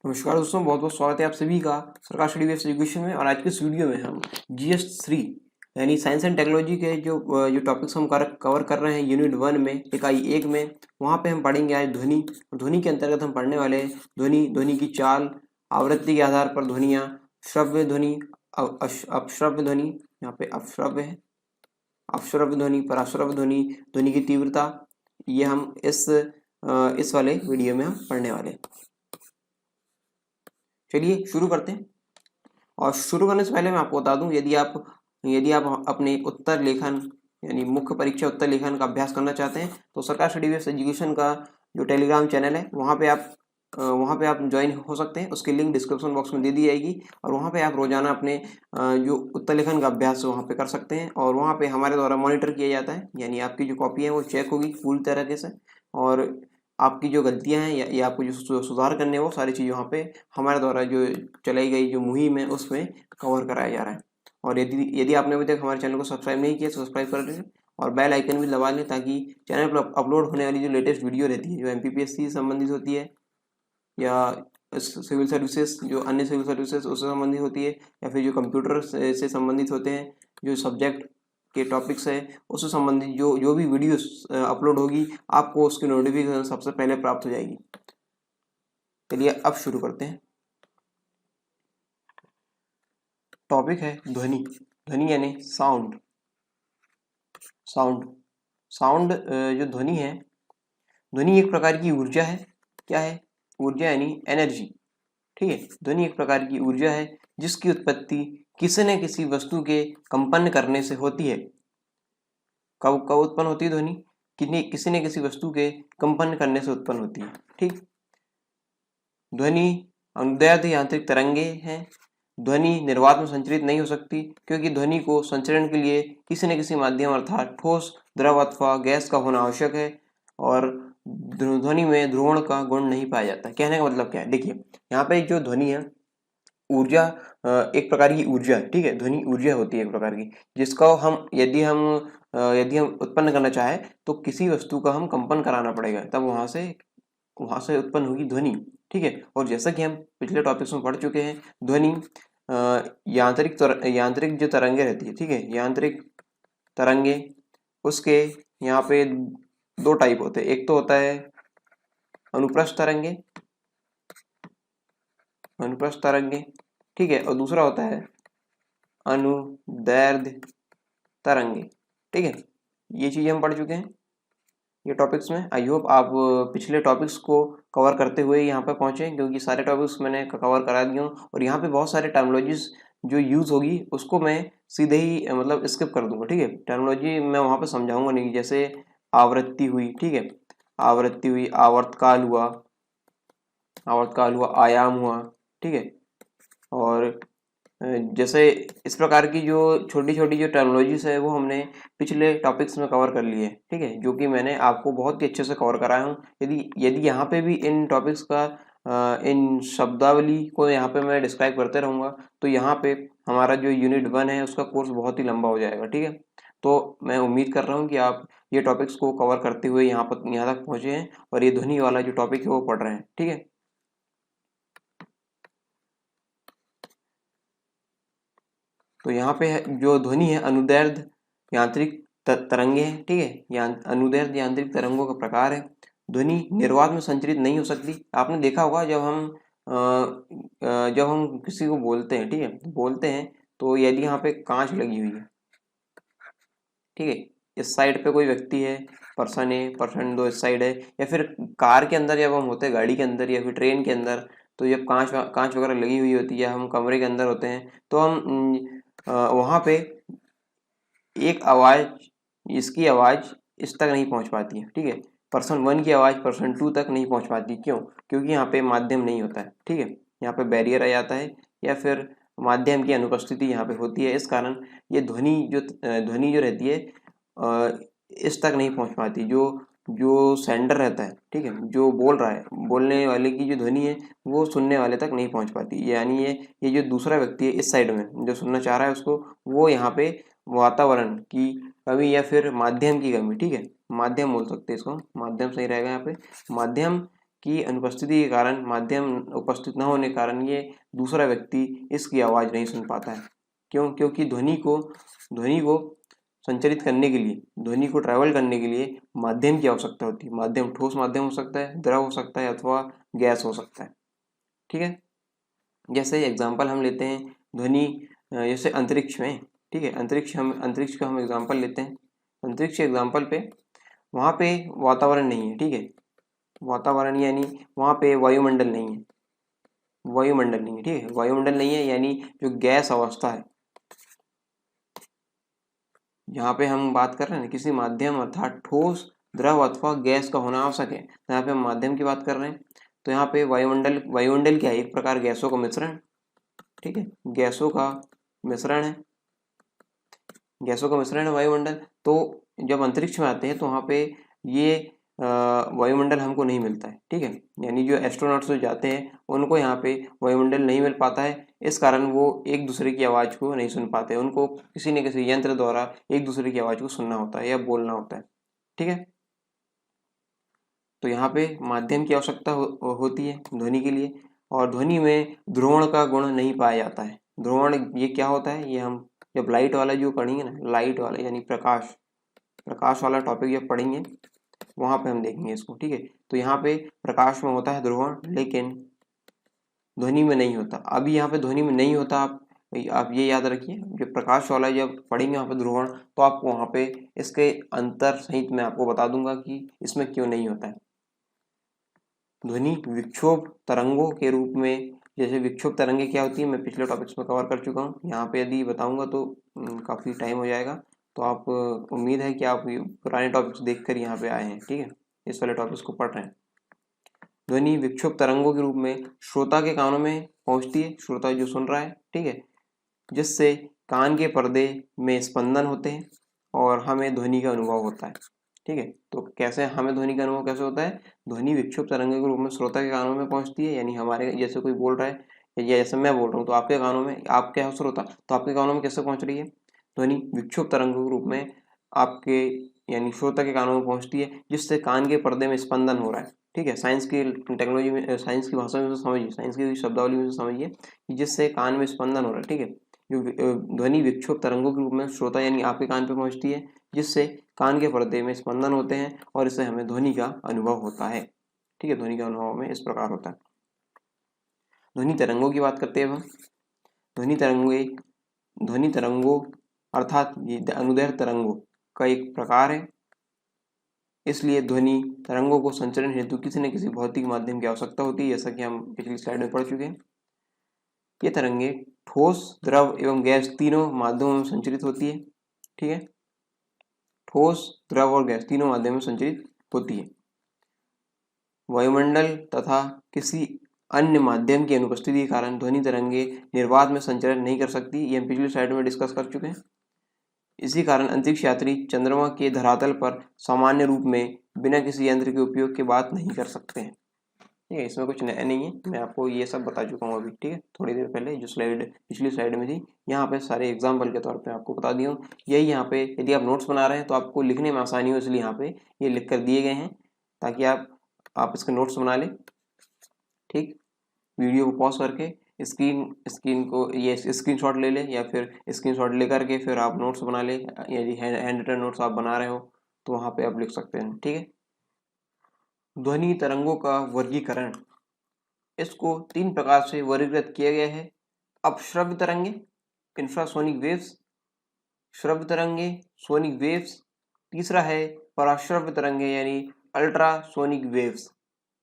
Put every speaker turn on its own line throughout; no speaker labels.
नमस्कार दोस्तों, बहुत बहुत स्वागत है आप सभी का सरकार स्टडी बेस्ड एजुकेशन में। और आज के इस वीडियो में हम GS3 यानी साइंस एंड टेक्नोलॉजी के जो टॉपिक्स हम कवर कर रहे हैं यूनिट 1 में, इकाई 1 में, वहाँ पे हम पढ़ेंगे आज ध्वनि। ध्वनि के अंतर्गत हम पढ़ने वाले हैं ध्वनि, ध्वनि की चाल, आवृत्ति के आधार पर ध्वनियाँ, श्रव्य ध्वनि, अपश्रव्य ध्वनि, यहाँ पे अपश्रव्य है, अपश्रव्य ध्वनि, पराश्रव्य ध्वनि, ध्वनि की तीव्रता, ये हम इस वाले वीडियो में हम पढ़ने वाले हैं। चलिए शुरू करते हैं। और शुरू करने से पहले मैं आपको बता दूं, यदि आप अपने उत्तर लेखन यानी मुख्य परीक्षा उत्तर लेखन का अभ्यास करना चाहते हैं तो सरकार स्टडी बेस्ड एजुकेशन का जो टेलीग्राम चैनल है वहाँ पे आप ज्वाइन हो सकते हैं। उसकी लिंक डिस्क्रिप्शन बॉक्स में दे दी जाएगी और वहाँ पे आप रोजाना अपने जो उत्तर लेखन का अभ्यास वहाँ पे कर सकते हैं। और वहाँ पे हमारे द्वारा मॉनिटर किया जाता है, यानी आपकी जो कॉपी है वो चेक होगी पूरी तरीके से, और आपकी जो गलतियां हैं या आपको जो सुधार करने हैं वो सारी चीज़ वहाँ पे हमारे द्वारा जो चलाई गई जो मुहिम है उसमें कवर कराया जा रहा है। और यदि आपने अभी तक हमारे चैनल को सब्सक्राइब नहीं किया तो सब्सक्राइब कर लें और बेल आइकन भी दबा लें, ताकि चैनल पर अपलोड होने वाली जो लेटेस्ट वीडियो रहती है, जो MPPSC से संबंधित होती है या सिविल सर्विसेज, जो अन्य सिविल सर्विसेज उससे संबंधित होती है, या फिर जो कंप्यूटर से संबंधित होते हैं, जो सब्जेक्ट के टॉपिक्स है उससे संबंधित जो भी वीडियोस अपलोड होगी आपको उसकी नोटिफिकेशन सबसे पहले प्राप्त हो जाएगी। चलिए अब शुरू करते हैं। टॉपिक है ध्वनि। ध्वनि यानी साउंड। साउंड जो ध्वनि है, ध्वनि एक प्रकार की ऊर्जा है। क्या है? ऊर्जा यानी एनर्जी। ठीक है, ध्वनि एक प्रकार की ऊर्जा है जिसकी उत्पत्ति किसी न किसी वस्तु के कंपन करने से होती है। कब उत्पन्न होती है ध्वनि? किसी न किसी वस्तु के कंपन करने से उत्पन्न होती है। ठीक, ध्वनि अनुदैर्ध्य यांत्रिक तरंगे हैं। ध्वनि निर्वात में संचरित नहीं हो सकती, क्योंकि ध्वनि को संचरण के लिए किसी न किसी माध्यम अर्थात ठोस, द्रव अथवा गैस का होना आवश्यक है, और ध्वनि में ध्रुवण का गुण नहीं पाया जाता। कहने का मतलब क्या है? देखिए, यहाँ पे जो ध्वनि है, ऊर्जा एक प्रकार की ऊर्जा है। ठीक है, ध्वनि ऊर्जा होती है एक प्रकार की, जिसका यदि हम उत्पन्न करना चाहे तो किसी वस्तु का हम कंपन कराना पड़ेगा, तब वहां से उत्पन्न होगी ध्वनि। ठीक है, और जैसा कि हम पिछले टॉपिक्स में पढ़ चुके हैं, ध्वनि यांत्रिक जो तरंगे रहती है, ठीक है, यांत्रिक तरंगे, उसके यहाँ पे दो टाइप होते हैं। एक तो होता है अनुप्रस्थ तरंगे, ठीक है, और दूसरा होता है अनुदैर्ध्य तरंगे। ठीक है, ये चीजें हम पढ़ चुके हैं ये टॉपिक्स में। आई होप आप पिछले टॉपिक्स को कवर करते हुए यहाँ पे पहुंचे, क्योंकि सारे टॉपिक्स मैंने कवर करा दिए हूँ, और यहाँ पे बहुत सारे टर्मिनोलॉजीज जो यूज होगी उसको मैं सीधे ही मतलब स्किप कर दूंगा। ठीक है, टर्मिनोलॉजी मैं वहाँ पे समझाऊंगा नहीं। जैसे आवृत्ति हुई, ठीक है, आवृत्ति हुई, आवर्तकाल हुआ, आयाम हुआ, ठीक है, और जैसे इस प्रकार की जो छोटी छोटी जो टर्मिनोलॉजीज है वो हमने पिछले टॉपिक्स में कवर कर लिए। ठीक है, जो कि मैंने आपको बहुत ही अच्छे से कवर कराया हूँ। यदि यहाँ पे भी इन टॉपिक्स का इन शब्दावली को यहाँ पे मैं डिस्क्राइब करते रहूँगा तो यहाँ पे हमारा जो यूनिट 1 है उसका कोर्स बहुत ही लंबा हो जाएगा। ठीक है, तो मैं उम्मीद कर रहा हूँ कि आप ये टॉपिक्स को कवर करते हुए यहाँ तक पहुँचे हैं और ये ध्वनि वाला जो टॉपिक है वो पढ़ रहे हैं। ठीक है, तो यहाँ पे जो ध्वनि है अनुदैर्ध्य यांत्रिक तरंगे हैं। ठीक है, अनुदैर्ध्य यांत्रिक तरंगों का प्रकार है। ध्वनि निर्वात में संचरित नहीं हो सकती। आपने देखा होगा जब हम किसी को बोलते हैं, ठीक है, बोलते हैं तो यदि यहाँ पे कांच लगी हुई है, ठीक है, इस साइड पे कोई व्यक्ति है, पर्सन है, पर्सन दो इस साइड है, या फिर कार के अंदर जब हम होते हैं, गाड़ी के अंदर या फिर ट्रेन के अंदर, तो जब कांच वगैरह लगी हुई होती है या हम कमरे के अंदर होते हैं तो हम वहाँ पे एक आवाज, इसकी आवाज इस तक नहीं पहुंच पाती है। ठीक है, पर्सन 1 की आवाज पर्सन 2 तक नहीं पहुंच पाती। क्यों? क्योंकि यहाँ पे माध्यम नहीं होता है। ठीक है, यहाँ पे बैरियर आ जाता है या फिर माध्यम की अनुपस्थिति यहाँ पे होती है। इस कारण ये ध्वनि जो रहती है इस तक नहीं पहुंच पाती। जो सेंडर रहता है, ठीक है, जो बोल रहा है, बोलने वाले की जो ध्वनि है वो सुनने वाले तक नहीं पहुंच पाती। यानी ये जो दूसरा व्यक्ति है इस साइड में जो सुनना चाह रहा है उसको, वो यहाँ पे वातावरण की कमी या फिर माध्यम की कमी, ठीक है, माध्यम बोल सकते हैं इसको, माध्यम सही रहेगा यहाँ पे, माध्यम की अनुपस्थिति के कारण, माध्यम उपस्थित न होने के कारण ये दूसरा व्यक्ति इसकी आवाज़ नहीं सुन पाता है। क्यों? क्योंकि ध्वनि को संचरित करने के लिए, ध्वनि को ट्रैवल करने के लिए माध्यम की आवश्यकता होती है। माध्यम ठोस माध्यम हो सकता है, द्रव हो सकता है अथवा गैस हो सकता है। ठीक है, जैसे एग्जाम्पल हम लेते हैं ध्वनि, जैसे अंतरिक्ष में, ठीक है, अंतरिक्ष का हम एग्जाम्पल लेते हैं। अंतरिक्ष एग्जाम्पल पे वहाँ पे वातावरण नहीं है, ठीक है, वातावरण यानी वहाँ पे वायुमंडल नहीं है, ठीक है, वायुमंडल नहीं है यानी जो गैस अवस्था है, यहाँ पे हम बात कर रहे हैं किसी माध्यम अर्थात ठोस, द्रव अथवा गैस का होना आवश्यक है। यहाँ पे हम माध्यम की बात कर रहे हैं, तो यहाँ पे वायुमंडल क्या है? एक प्रकार गैसों का मिश्रण, ठीक है, गैसों का मिश्रण है, वायुमंडल। तो जब अंतरिक्ष में आते हैं तो वहाँ पे ये वायुमंडल हमको नहीं मिलता है, ठीक है, यानी जो एस्ट्रोनॉट्स जो जाते हैं उनको यहाँ पे वायुमंडल नहीं मिल पाता है। इस कारण वो एक दूसरे की आवाज़ को नहीं सुन पाते, उनको किसी न किसी यंत्र द्वारा एक दूसरे की आवाज़ को सुनना होता है या बोलना होता है, ठीक है। तो यहाँ पे माध्यम की आवश्यकता होती है ध्वनि के लिए, और ध्वनि में ध्रुवण का गुण नहीं पाया जाता है। ध्रुवण ये क्या होता है? ये हम जब लाइट वाला जो पढ़ेंगे ना, लाइट वाला यानी प्रकाश वाला टॉपिक जब पढ़ेंगे वहाँ पे हम देखेंगे इसको, ठीक है। तो यहाँ पे प्रकाश में होता है ध्रुवण, लेकिन ध्वनि में नहीं होता। अभी यहाँ पे ध्वनि में नहीं होता, आप ये याद रखिए, जब प्रकाश वाला जब पढ़ेंगे वहाँ पे ध्रुवण, तो आपको वहाँ पे इसके अंतर सहित मैं आपको बता दूंगा कि इसमें क्यों नहीं होता है। ध्वनि विक्षोभ तरंगों के रूप में, जैसे विक्षोभ तरंगे क्या होती है मैं पिछले टॉपिक्स में कवर कर चुका हूँ, यहाँ पे यदि बताऊंगा तो काफ़ी टाइम हो जाएगा। तो आप उम्मीद है कि आप पुराने टॉपिक्स देख कर यहाँ पे आए हैं, ठीक है, इस वाले टॉपिक्स को पढ़ रहे हैं। ध्वनि विक्षोभ तरंगों के रूप में श्रोता के कानों में पहुँचती है, श्रोता जो सुन रहा है, ठीक है, जिससे कान के पर्दे में स्पंदन होते हैं और हमें ध्वनि का अनुभव होता है, ठीक है। तो कैसे हमें ध्वनि का अनुभव कैसे होता है? ध्वनि विक्षोभ तरंगों के रूप में श्रोता के कानों में पहुंचती है, यानी हमारे जैसे कोई बोल रहा है या जैसे मैं बोल रहा हूँ तो आपके कानों में, आप क्या हो श्रोता, तो आपके कानों में कैसे पहुंच रही है? ध्वनि विक्षोभ तरंगों के रूप में आपके यानी श्रोता के कानों में पहुंचती है, जिससे कान के पर्दे में स्पंदन हो रहा है, ठीक है। साइंस की टेक्नोलॉजी में, साइंस की भाषा में समझिए, साइंस की शब्दावली में समझिए कि जिससे कान में स्पंदन हो रहा है, ठीक है। जो ध्वनि विक्षोभ तरंगों के रूप में श्रोता यानी आपके कान पे पहुंचती है, जिससे कान के पर्दे में स्पंदन होते हैं और इससे हमें ध्वनि का अनुभव होता है, ठीक है। ध्वनि का अनुभव में इस प्रकार होता है। ध्वनि तरंगों की बात करते हैं हम। ध्वनि तरंगों अर्थात अनुदैर्घ्य तरंगों का एक प्रकार है, इसलिए ध्वनि तरंगों को संचरण हेतु किसी न किसी भौतिक माध्यम की आवश्यकता होती है, जैसा कि हम पिछली स्लाइड में पढ़ चुके हैं। ये तरंगे ठोस, द्रव एवं गैस तीनों माध्यमों में संचरित होती है, ठीक है। ठोस, द्रव और गैस तीनों माध्यम में संचरित होती है। वायुमंडल तथा किसी अन्य माध्यम की अनुपस्थिति के कारण ध्वनि तरंगे निर्बाध में संचरण नहीं कर सकती, ये हम पिछली स्लाइड में डिस्कस कर चुके हैं। इसी कारण अंतरिक्ष यात्री चंद्रमा के धरातल पर सामान्य रूप में बिना किसी यंत्र के उपयोग के बात नहीं कर सकते हैं, ठीक है। इसमें कुछ नया नहीं है, मैं आपको ये सब बता चुका हूँ अभी, ठीक है। थोड़ी देर पहले जो स्लाइड पिछली स्लाइड में थी, यहाँ पे सारे एग्जाम्पल के तौर पे आपको बता दिया हूँ। यही यहाँ पे यदि आप नोट्स बना रहे हैं तो आपको लिखने में आसानी हो, इसलिए यहाँ पे ये लिख कर दिए गए हैं ताकि आप इसके नोट्स बना लें, ठीक। वीडियो को पॉज करके स्क्रीन को ये स्क्रीनशॉट ले लें, या फिर स्क्रीनशॉट ले करके फिर आप नोट्स बना लें। यदि हैंड रिटन नोट्स आप बना रहे हो तो वहाँ पे आप लिख सकते हैं, ठीक है। ध्वनि तरंगों का वर्गीकरण, इसको 3 प्रकार से वर्गीकृत किया गया है। अपश्रव्य तरंगे, इंफ्रासोनिक वेव्स, श्रव्य तरंगे, सोनिक वेव्स, तीसरा है पराश्रव्य तरंगे यानी अल्ट्रासोनिक वेव्स,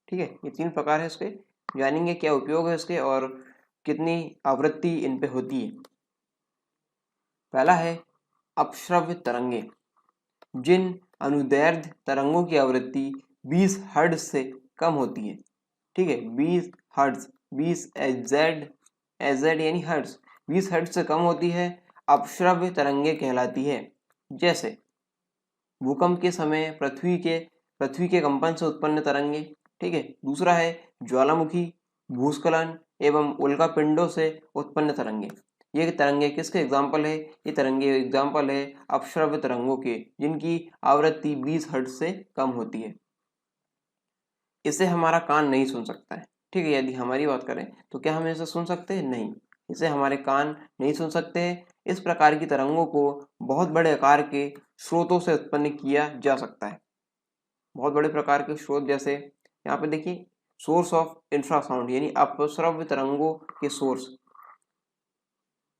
ठीक है। ये 3 प्रकार है इसके, जानेंगे क्या उपयोग है इसके और कितनी आवृत्ति इन पे होती है। पहला है अपश्रव्य तरंगे, जिन अनुदैर्घ्य तरंगों की आवृत्ति 20 हर्ट्ज से कम होती है, ठीक है। 20 हर्ट्ज, 20 एजेड यानी हर्ट्ज, 20 हर्ट्ज से कम होती है, अपश्रव्य तरंगे कहलाती है। जैसे भूकंप के समय पृथ्वी के कंपन से उत्पन्न तरंगे, ठीक है। दूसरा है ज्वालामुखी, भूस्खलन एवं उल्कापिंडों से उत्पन्न तरंगे। ये तरंगे किसके एग्जाम्पल है? ये तरंगे एग्जाम्पल है अपश्रव्य तरंगों के, जिनकी आवृत्ति 20 हर्ट्ज से कम होती है। इसे हमारा कान नहीं सुन सकता है। ठीक है, यदि हमारी बात करें तो क्या हम इसे सुन सकते हैं? नहीं, इसे हमारे कान नहीं सुन सकते हैं। इस प्रकार की तरंगों को बहुत बड़े आकार के स्रोतों से उत्पन्न किया जा सकता है। बहुत बड़े प्रकार के स्रोत, जैसे यहाँ पे देखिए सोर्स ऑफ इंफ्रासाउंड यानी अपश्रव्य तरंगों के source,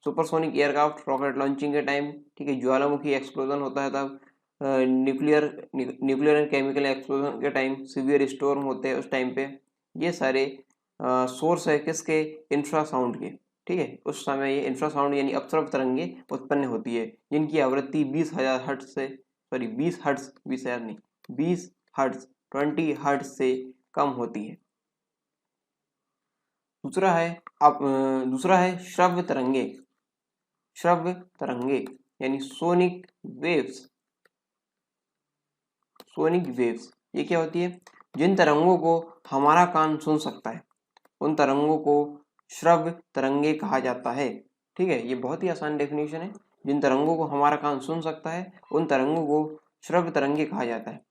supersonic aircraft rocket launching के टाइम, ठीक है, ज्वालामुखी एक्सप्लोजन होता है तब, न्यूक्लियर एंड केमिकल एक्सप्लोजन के टाइम, सीवियर स्टॉर्म होते हैं उस टाइम पे, ये सारे सोर्स है किसके? इंफ्रासाउंड के। ठीक है, उस समय ये इंफ्रासाउंड यानी अपश्रव्य तरंगे उत्पन्न होती है जिनकी आवृत्ति 20,000 हर्ट्ज से, सॉरी 20 हर्ट्ज, 20,000 नहीं, 20 हर्ट्ज, 20 हर्ट्ज से कम होती है। दूसरा है श्रव्य तरंगे। श्रव्य तरंगे यानी सोनिक वेव्स। सोनिक वेव्स ये क्या होती है? जिन तरंगों को हमारा कान सुन सकता है उन तरंगों को श्रव्य तरंगे कहा जाता है। ठीक है, ये बहुत ही आसान डेफिनेशन है। जिन तरंगों को हमारा कान सुन सकता है उन तरंगों को श्रव्य तरंगे कहा जाता है।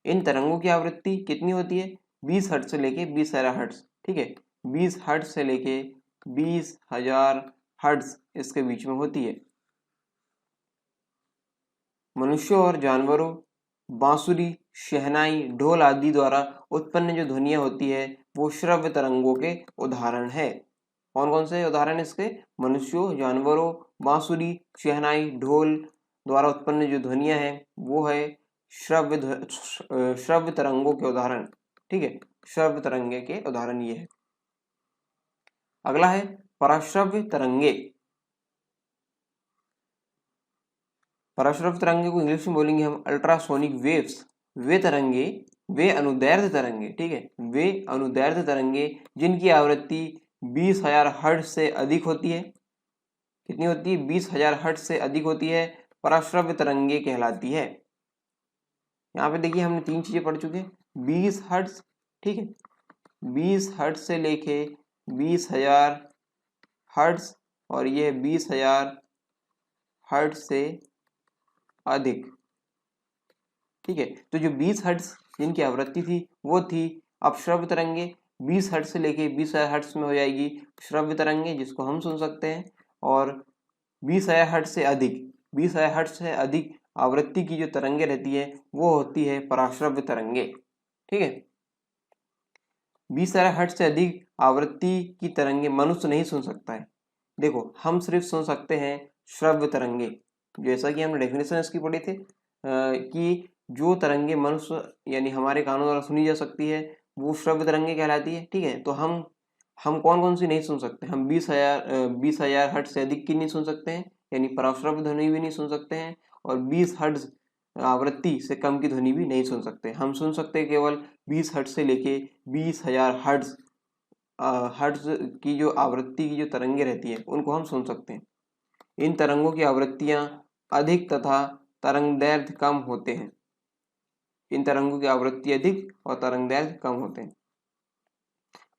इन तरंगों की आवृत्ति कितनी होती है? 20 हर्ट्ज से लेके 20,000 हर्ट्ज। ठीक है, 20 हर्ट्ज से लेके 20,000 हर्ट्ज इसके बीच में होती है। मनुष्यों और जानवरों, बांसुरी, शहनाई, ढोल आदि द्वारा उत्पन्न जो ध्वनियां होती है वो श्रव्य तरंगों के उदाहरण है। कौन कौन से उदाहरण इसके? मनुष्यों, जानवरों, बांसुरी, शहनाई, ढोल द्वारा उत्पन्न जो ध्वनियां हैं वो है श्रव्य तरंगों के उदाहरण। ठीक है, श्रव्य तरंगे के उदाहरण ये है। अगला है पराश्रव्य तरंगे। पराश्रव्य तरंगे को इंग्लिश में बोलेंगे हम अल्ट्रासोनिक वेव्स। वे तरंगे, वे अनुदैर्ध्य तरंगे, ठीक है, वे अनुदैर्ध्य तरंगे जिनकी आवृत्ति 20,000 हर्ट्ज से अधिक होती है। कितनी होती है? 20,000 हर्ट्ज से अधिक होती है, पराश्रव्य तरंगे कहलाती है। यहाँ पे देखिए हमने तीन चीजें पढ़ चुके हैं। 20 हर्ट्ज, ठीक है, 20 हर्ट्ज से लेके 20,000 हर्ट्ज, और ये 20,000 हर्ट्ज से अधिक। ठीक है, तो जो 20 हर्ट्ज जिनकी आवृत्ति थी वो थी अपश्रव्य तरंगे। 20 हर्ट्ज से लेके 20,000 हर्ट्ज में हो जाएगी श्रव्य तरंगे जिसको हम सुन सकते हैं, और 20,000 हर्ट्ज से अधिक, 20,000 हर्ट्ज से अधिक आवृत्ति की जो तरंगे रहती है वो होती है पराश्रव्य तरंगे। ठीक है, 20,000 हर्ट्ज से अधिक आवृत्ति की तरंगे मनुष्य नहीं सुन सकता है। देखो, हम सिर्फ सुन सकते हैं श्रव्य तरंगे, जैसा कि हमने डेफिनेशन इसकी पढ़ी थी कि जो तरंगे मनुष्य यानी हमारे कानों द्वारा सुनी जा सकती है वो श्रव्य तरंगे कहलाती है। ठीक है, तो हम कौन कौन सी नहीं सुन सकते? हम 20,000 हर्ट्ज से अधिक की नहीं सुन सकते हैं, यानी पराश्रव्य ध्वनि भी नहीं सुन सकते हैं, और 20 हर्ट्ज आवृत्ति से कम की ध्वनि भी नहीं सुन सकते। हम सुन सकते हैं केवल 20 हर्ट्ज से लेके 20,000 हर्ट्ज हर्ट्ज की जो आवृत्ति की जो तरंगे रहती है उनको हम सुन सकते हैं। इन तरंगों की आवृत्तियां अधिक तथा तरंगदैर्ध्य कम होते हैं। इन तरंगों की आवृत्ति अधिक और तरंगदैर्ध्य कम होते हैं।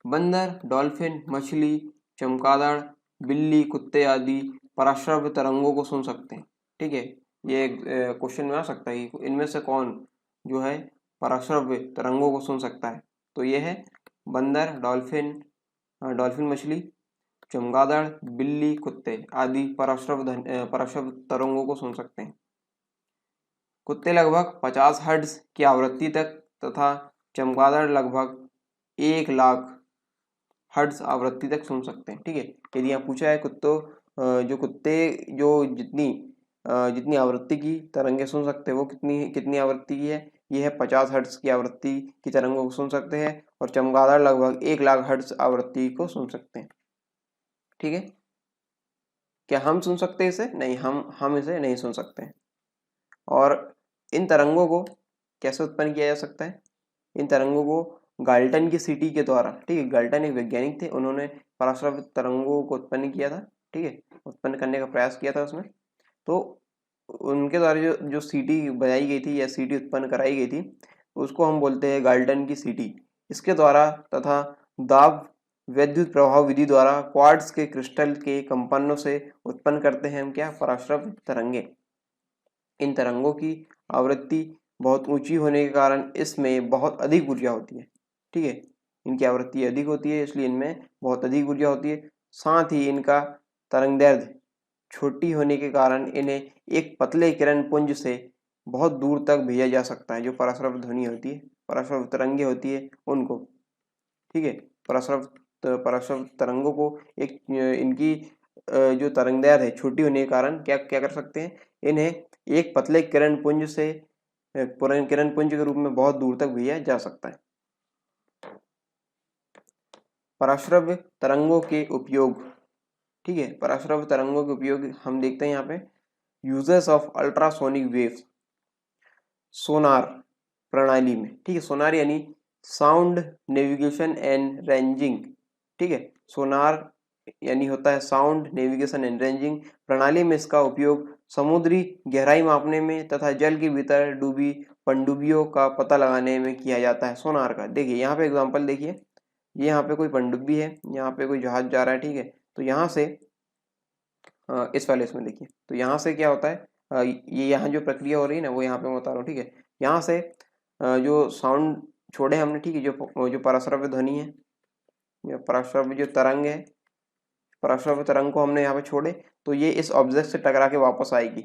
बंदर, डॉल्फिन, मछली, चमगादड़, बिल्ली, कुत्ते आदि पराश्रव्य तरंगों को सुन सकते हैं। ठीक है, ये क्वेश्चन में आ सकता है कि इनमें से कौन जो है पराश्रव्य तरंगों को सुन सकता है? तो ये है बंदर, डॉल्फिन मछली, चमगादड़, बिल्ली, कुत्ते आदि पराश्रव्य तरंगों को सुन सकते हैं। कुत्ते लगभग 50 हर्ट्ज की आवृत्ति तक तथा चमगादड़ लगभग 1 लाख हर्ट्ज आवृत्ति तक सुन सकते हैं। ठीक है, यदि यहाँ पूछा है कुत्ते जो जितनी आवृत्ति की तरंगे सुन सकते हैं वो कितनी आवृत्ति की है? ये है 50 हर्ट्ज की आवृत्ति की तरंगों को सुन सकते हैं, और चमगादड़ लगभग 1 लाख हर्ट्ज आवृत्ति को सुन सकते हैं। ठीक है, क्या हम सुन सकते हैं इसे? नहीं, हम इसे नहीं सुन सकते हैं। और इन तरंगों को कैसे उत्पन्न किया जा सकता है? इन तरंगों को गाल्टन की सिटी के द्वारा, ठीक है, गाल्टन एक वैज्ञानिक थे, उन्होंने पराश्रव्य तरंगों को उत्पन्न किया था। ठीक है, उत्पन्न करने का प्रयास किया था उसमें, तो उनके द्वारा जो सीटी बजाई गई थी या सीटी उत्पन्न कराई गई थी उसको हम बोलते हैं गाल्टन की सीटी। इसके द्वारा तथा दाब विद्युत प्रभाव विधि द्वारा क्वार्ट्ज के क्रिस्टल के कंपनों से उत्पन्न करते हैं हम क्या? पराश्रव्य तरंगे। इन तरंगों की आवृत्ति बहुत ऊंची होने के कारण इसमें बहुत अधिक ऊर्जा होती है। ठीक है, इनकी आवृत्ति अधिक होती है, इसलिए इनमें बहुत अधिक ऊर्जा होती है। साथ ही इनका तरंगदैर्ध्य छोटी होने के कारण इन्हें एक पतले किरण पुंज से बहुत दूर तक भेजा जा सकता है। जो पराश्रव्य ध्वनि होती है, पराश्रव्य तरंगे होती है उनको, ठीक है, पराश्रव्य तरंगों को एक इनकी जो तरंगदैर्ध्य है छोटी होने के कारण क्या क्या कर सकते हैं, इन्हें एक पतले किरण पुंज से किरण पुंज के रूप में बहुत दूर तक भेजा जा सकता है। पराश्रव्य तरंगों के उपयोग, ठीक है, पराश्रव्य तरंगों के उपयोग हम देखते हैं यहाँ पे। यूजेस ऑफ अल्ट्रासोनिक वेव्स सोनार प्रणाली में, ठीक है, सोनार यानी साउंड नेविगेशन एंड रेंजिंग, ठीक है, सोनार यानी होता है साउंड नेविगेशन एंड रेंजिंग प्रणाली में इसका उपयोग समुद्री गहराई मापने में तथा जल के भीतर डूबी पनडुब्बियों का पता लगाने में किया जाता है सोनार का। देखिए यहाँ पे एग्जांपल देखिए, ये यहाँ पे कोई पनडुब्बी है, यहाँ पे कोई जहाज जा रहा है, ठीक है, तो यहाँ से इस वाले इसमें देखिए, तो यहाँ से क्या होता है, ये यहाँ जो प्रक्रिया हो रही है ना वो यहाँ पे मैं बता रहा हूँ, ठीक है, यहाँ से जो साउंड छोड़े हमने, ठीक है, जो पराश्रव्य ध्वनि है, या पराश्रव्य जो तरंग है, पराश्रव्य तरंग को हमने यहाँ पे छोड़े तो ये इस ऑब्जेक्ट से टकरा के वापस आएगी,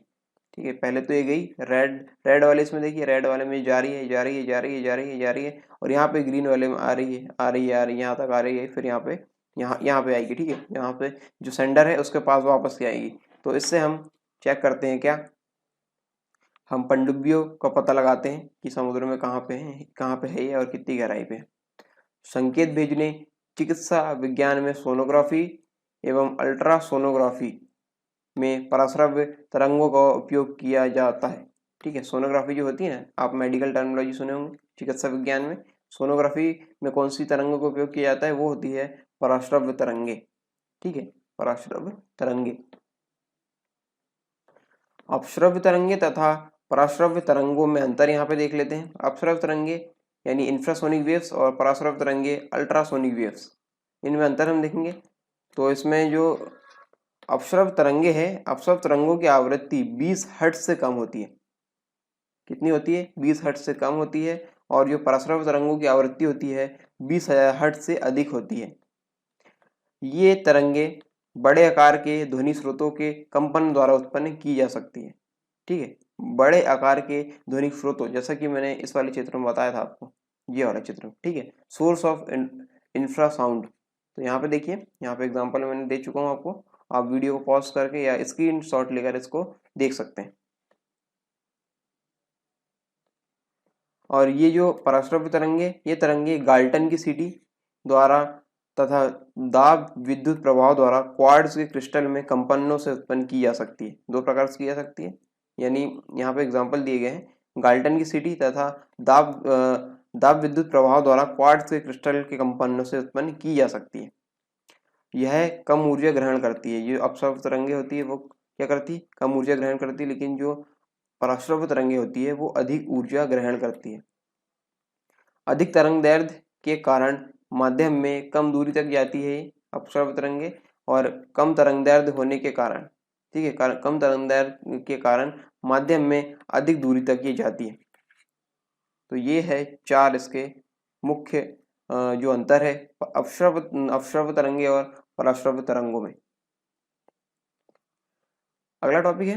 ठीक है। पहले तो ये गई रेड वाले इसमें देखिए, रेड वाले में जा रही है जा रही है जा रही है जा रही है जा रही है, और यहाँ पे ग्रीन वाले में आ रही है आ रही है आ रही है, यहाँ तक आ रही है, फिर यहाँ पे आएगी, ठीक है, यहाँ पे जो सेंडर है उसके पास वापस से आएगी। तो इससे हम चेक करते हैं क्या, हम पनडुब्बियों का पता लगाते हैं कि समुद्र में कहाँ पे है ये और कितनी गहराई पे है। संकेत भेजने चिकित्सा विज्ञान में सोनोग्राफी एवं अल्ट्रासोनोग्राफी में पराश्रव्य तरंगों का उपयोग किया जाता है, ठीक है। सोनोग्राफी जो होती है ना, आप मेडिकल टर्मिनोलॉजी सुने होंगे चिकित्सा विज्ञान में, सोनोग्राफी में कौन सी तरंगों का उपयोग किया जाता है, वो होती है पराश्रव्य तरंगे, ठीक है, पराश्रव्य तरंगे। अपश्रव्य तरंगे तथा पराश्रव्य तरंगों में अंतर यहाँ पे देख लेते हैं। अपश्रव्य तरंगे यानी इंफ्रासोनिक वेव्स और पराश्रव्य तरंगे अल्ट्रासोनिक वेव्स, इनमें अंतर हम देखेंगे। तो इसमें जो अपश्रव्य तरंगे हैं, अपश्रव्य तरंगों की आवृत्ति 20 हर्ट्ज से कम होती है। कितनी होती है? 20 हर्ट्ज से कम होती है। और जो पराश्रव्य तरंगों की आवृत्ति होती है 20,000 हर्ट्ज से अधिक होती है। ये तरंगे बड़े आकार के ध्वनि स्रोतों के कंपन द्वारा उत्पन्न की जा सकती है, ठीक है, बड़े आकार के ध्वनि स्रोतों, जैसा कि मैंने इस वाले चित्र में बताया था आपको, ये वाला चित्र, ठीक है, सोर्स ऑफ इंफ्रासाउंड। तो यहाँ पे देखिए, यहाँ पे एग्जांपल मैंने दे चुका हूँ आपको, आप वीडियो को पॉज करके या स्क्रीनशॉट लेकर इसको देख सकते हैं। और ये जो पराश्रव्य तरंगे, ये तरंगे गाल्टन की सीटी द्वारा तथा दाब विद्युत प्रभाव द्वारा क्वार्ट्ज के क्रिस्टल में कंपनों से उत्पन्न की जा सकती है। दो प्रकार से की जा सकती है, यानी यहाँ पे एग्जांपल दिए गए हैं, गाल्टन की सीटी तथा दाब विद्युत प्रभाव द्वारा क्वार्ट्ज के क्रिस्टल के कंपनों से उत्पन्न की जा सकती है। यह कम ऊर्जा ग्रहण करती है। ये अपश्रव्य तरंगे होती है वो क्या करती है? कम ऊर्जा ग्रहण करती है, लेकिन जो पराश्रव्य तरंगे होती है वो अधिक ऊर्जा ग्रहण करती है। अधिक तरंगदैर्ध्य के कारण माध्यम में कम दूरी तक जाती है अपश्रव्य तरंगे, और कम तरंगदैर्ध्य होने के कारण, ठीक है, कम तरंगदैर्ध्य के कारण माध्यम में अधिक दूरी तक ये जाती है। तो ये है 4 इसके मुख्य जो अंतर है अपश्रव्य तरंगे और पराश्रव्य तरंगों में। अगला टॉपिक है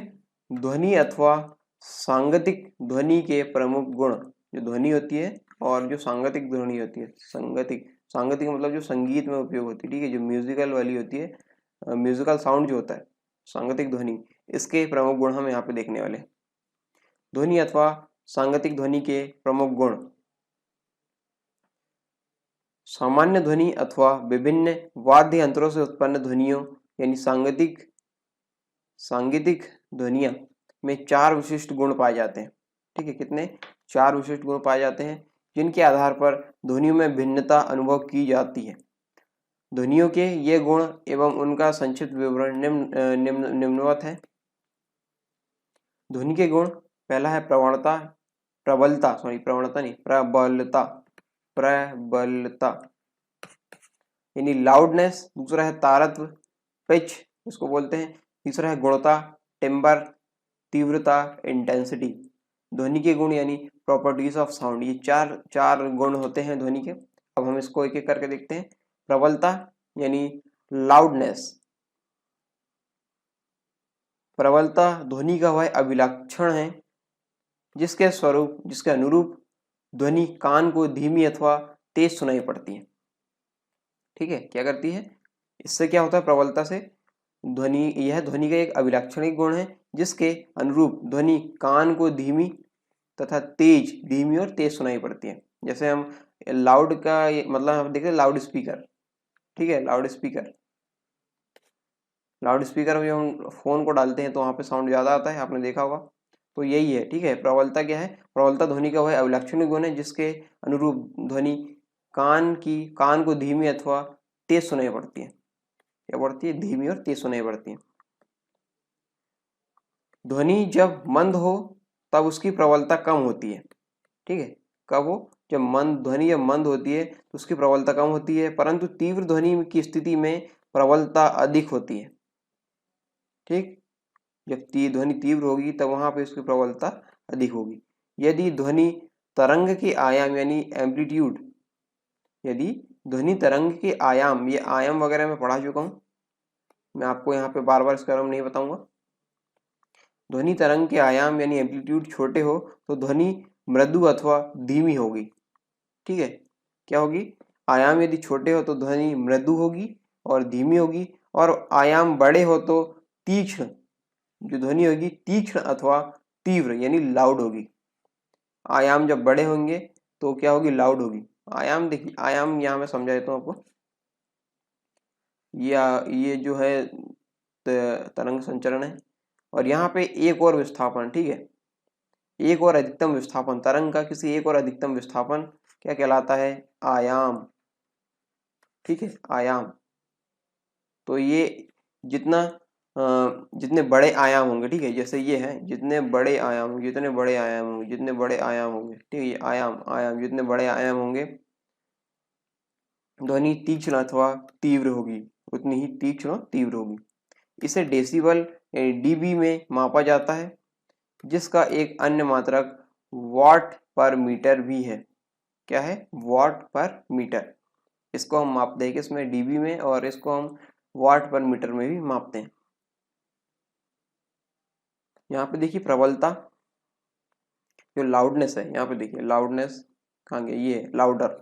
ध्वनि अथवा सांगतिक ध्वनि के प्रमुख गुण। जो ध्वनि होती है और जो सांगतिक ध्वनि होती है, सांगतिक मतलब जो संगीत में उपयोग होती है, ठीक है, जो म्यूजिकल वाली होती है, म्यूजिकल साउंड जो होता है, सांगतिक ध्वनि, इसके प्रमुख गुण हम यहाँ पे देखने वाले हैं। ध्वनि अथवा सांगतिक ध्वनि के प्रमुख गुण। सामान्य ध्वनि अथवा विभिन्न वाद्य यंत्रों से उत्पन्न ध्वनियों यानी सांगीतिक ध्वनियां में 4 विशिष्ट गुण पाए जाते हैं, ठीक है, कितने? 4 विशिष्ट गुण पाए जाते हैं, जिनके आधार पर ध्वनियों में भिन्नता अनुभव की जाती है। ध्वनियों के ये गुण एवं उनका संक्षिप्त विवरण निम्नवत है। ध्वनि के गुण, पहला है प्रबलता यानी लाउडनेस। दूसरा है तारत्व, पिच इसको बोलते हैं। तीसरा है गुणता, टिम्बर, तीव्रता, इंटेंसिटी। ध्वनि के गुण यानी प्रॉपर्टीज ऑफ साउंड, ये चार गुण होते हैं ध्वनि के। अब हम इसको एक एक करके देखते हैं। प्रबलता यानी लाउडनेस। प्रबलता ध्वनि का वह अभिलक्षण है जिसके अनुरूप ध्वनि कान को धीमी अथवा तेज सुनाई पड़ती है। ठीक है, क्या करती है, इससे क्या होता है, प्रबलता से यह ध्वनि का एक अभिलक्षणिक गुण है जिसके अनुरूप ध्वनि कान को धीमी तथा धीमी और तेज सुनाई पड़ती है। जैसे हम लाउड का मतलब हम देखते हैं लाउड स्पीकर। ठीक है, लाउड स्पीकर में हम फोन को डालते हैं तो वहाँ पे साउंड ज़्यादा आता है, आपने देखा होगा। तो यही है। ठीक है, प्रबलता क्या है, प्रबलता ध्वनि का वह अभिलक्षणिक गुण है जिसके अनुरूप ध्वनि कान को धीमी अथवा तेज सुनाई पड़ती है। क्या पड़ती है, धीमी और तेज सुनाई पड़ती है। ध्वनि जब मंद हो तब उसकी प्रबलता कम होती है। ठीक है, कब हो, ध्वनि जब मंद होती है तो उसकी प्रबलता कम होती है, परंतु तीव्र ध्वनि की स्थिति में प्रबलता अधिक होती है। ठीक, जब ध्वनि तीव्र होगी तब वहां पे उसकी प्रबलता अधिक होगी। यदि ध्वनि तरंग के आयाम यानी एम्पलीट्यूड, यदि ध्वनि तरंग के आयाम, ये आयाम वगैरह मैं पढ़ा चुका हूँ, मैं आपको यहाँ पे बार बार इसका नाम नहीं बताऊंगा। ध्वनि तरंग के आयाम यानी एम्पलीट्यूड छोटे हो तो ध्वनि मृदु अथवा धीमी होगी। ठीक है, क्या होगी, आयाम यदि छोटे हो तो ध्वनि मृदु होगी और धीमी होगी, और आयाम बड़े हो तो तीक्ष्ण, जो ध्वनि होगी तीक्ष्ण अथवा तीव्र यानी लाउड होगी। आयाम जब बड़े होंगे तो क्या होगी, लाउड होगी। आयाम देखिए, आयाम यहाँ मैं समझा देता हूँ आपको। ये जो है तरंग संचरण है, और यहाँ पे एक और विस्थापन। ठीक है, एक और अधिकतम विस्थापन, तरंग का किसी एक और अधिकतम विस्थापन क्या कहलाता है, आयाम। ठीक है, आयाम। तो ये जितने बड़े आयाम होंगे, ठीक है, जैसे ये है, जितने बड़े आयाम होंगे, ठीक है, ये आयाम जितने बड़े आयाम होंगे ध्वनि तीक्ष्ण अथवा तीव्र होगी, उतनी ही तीक्ष्ण और तीव्र होगी। इसे डेसिबल डीबी में मापा जाता है, जिसका एक अन्य मात्रक वॉट पर मीटर भी है। क्या है, वॉट पर मीटर। इसको हम मापते हैं किसमें, डीबी में, और इसको हम वॉट पर मीटर में भी मापते हैं। यहाँ पे देखिए प्रबलता, जो लाउडनेस है, यहाँ पे देखिए लाउडनेस कहाँ गया, ये लाउडर।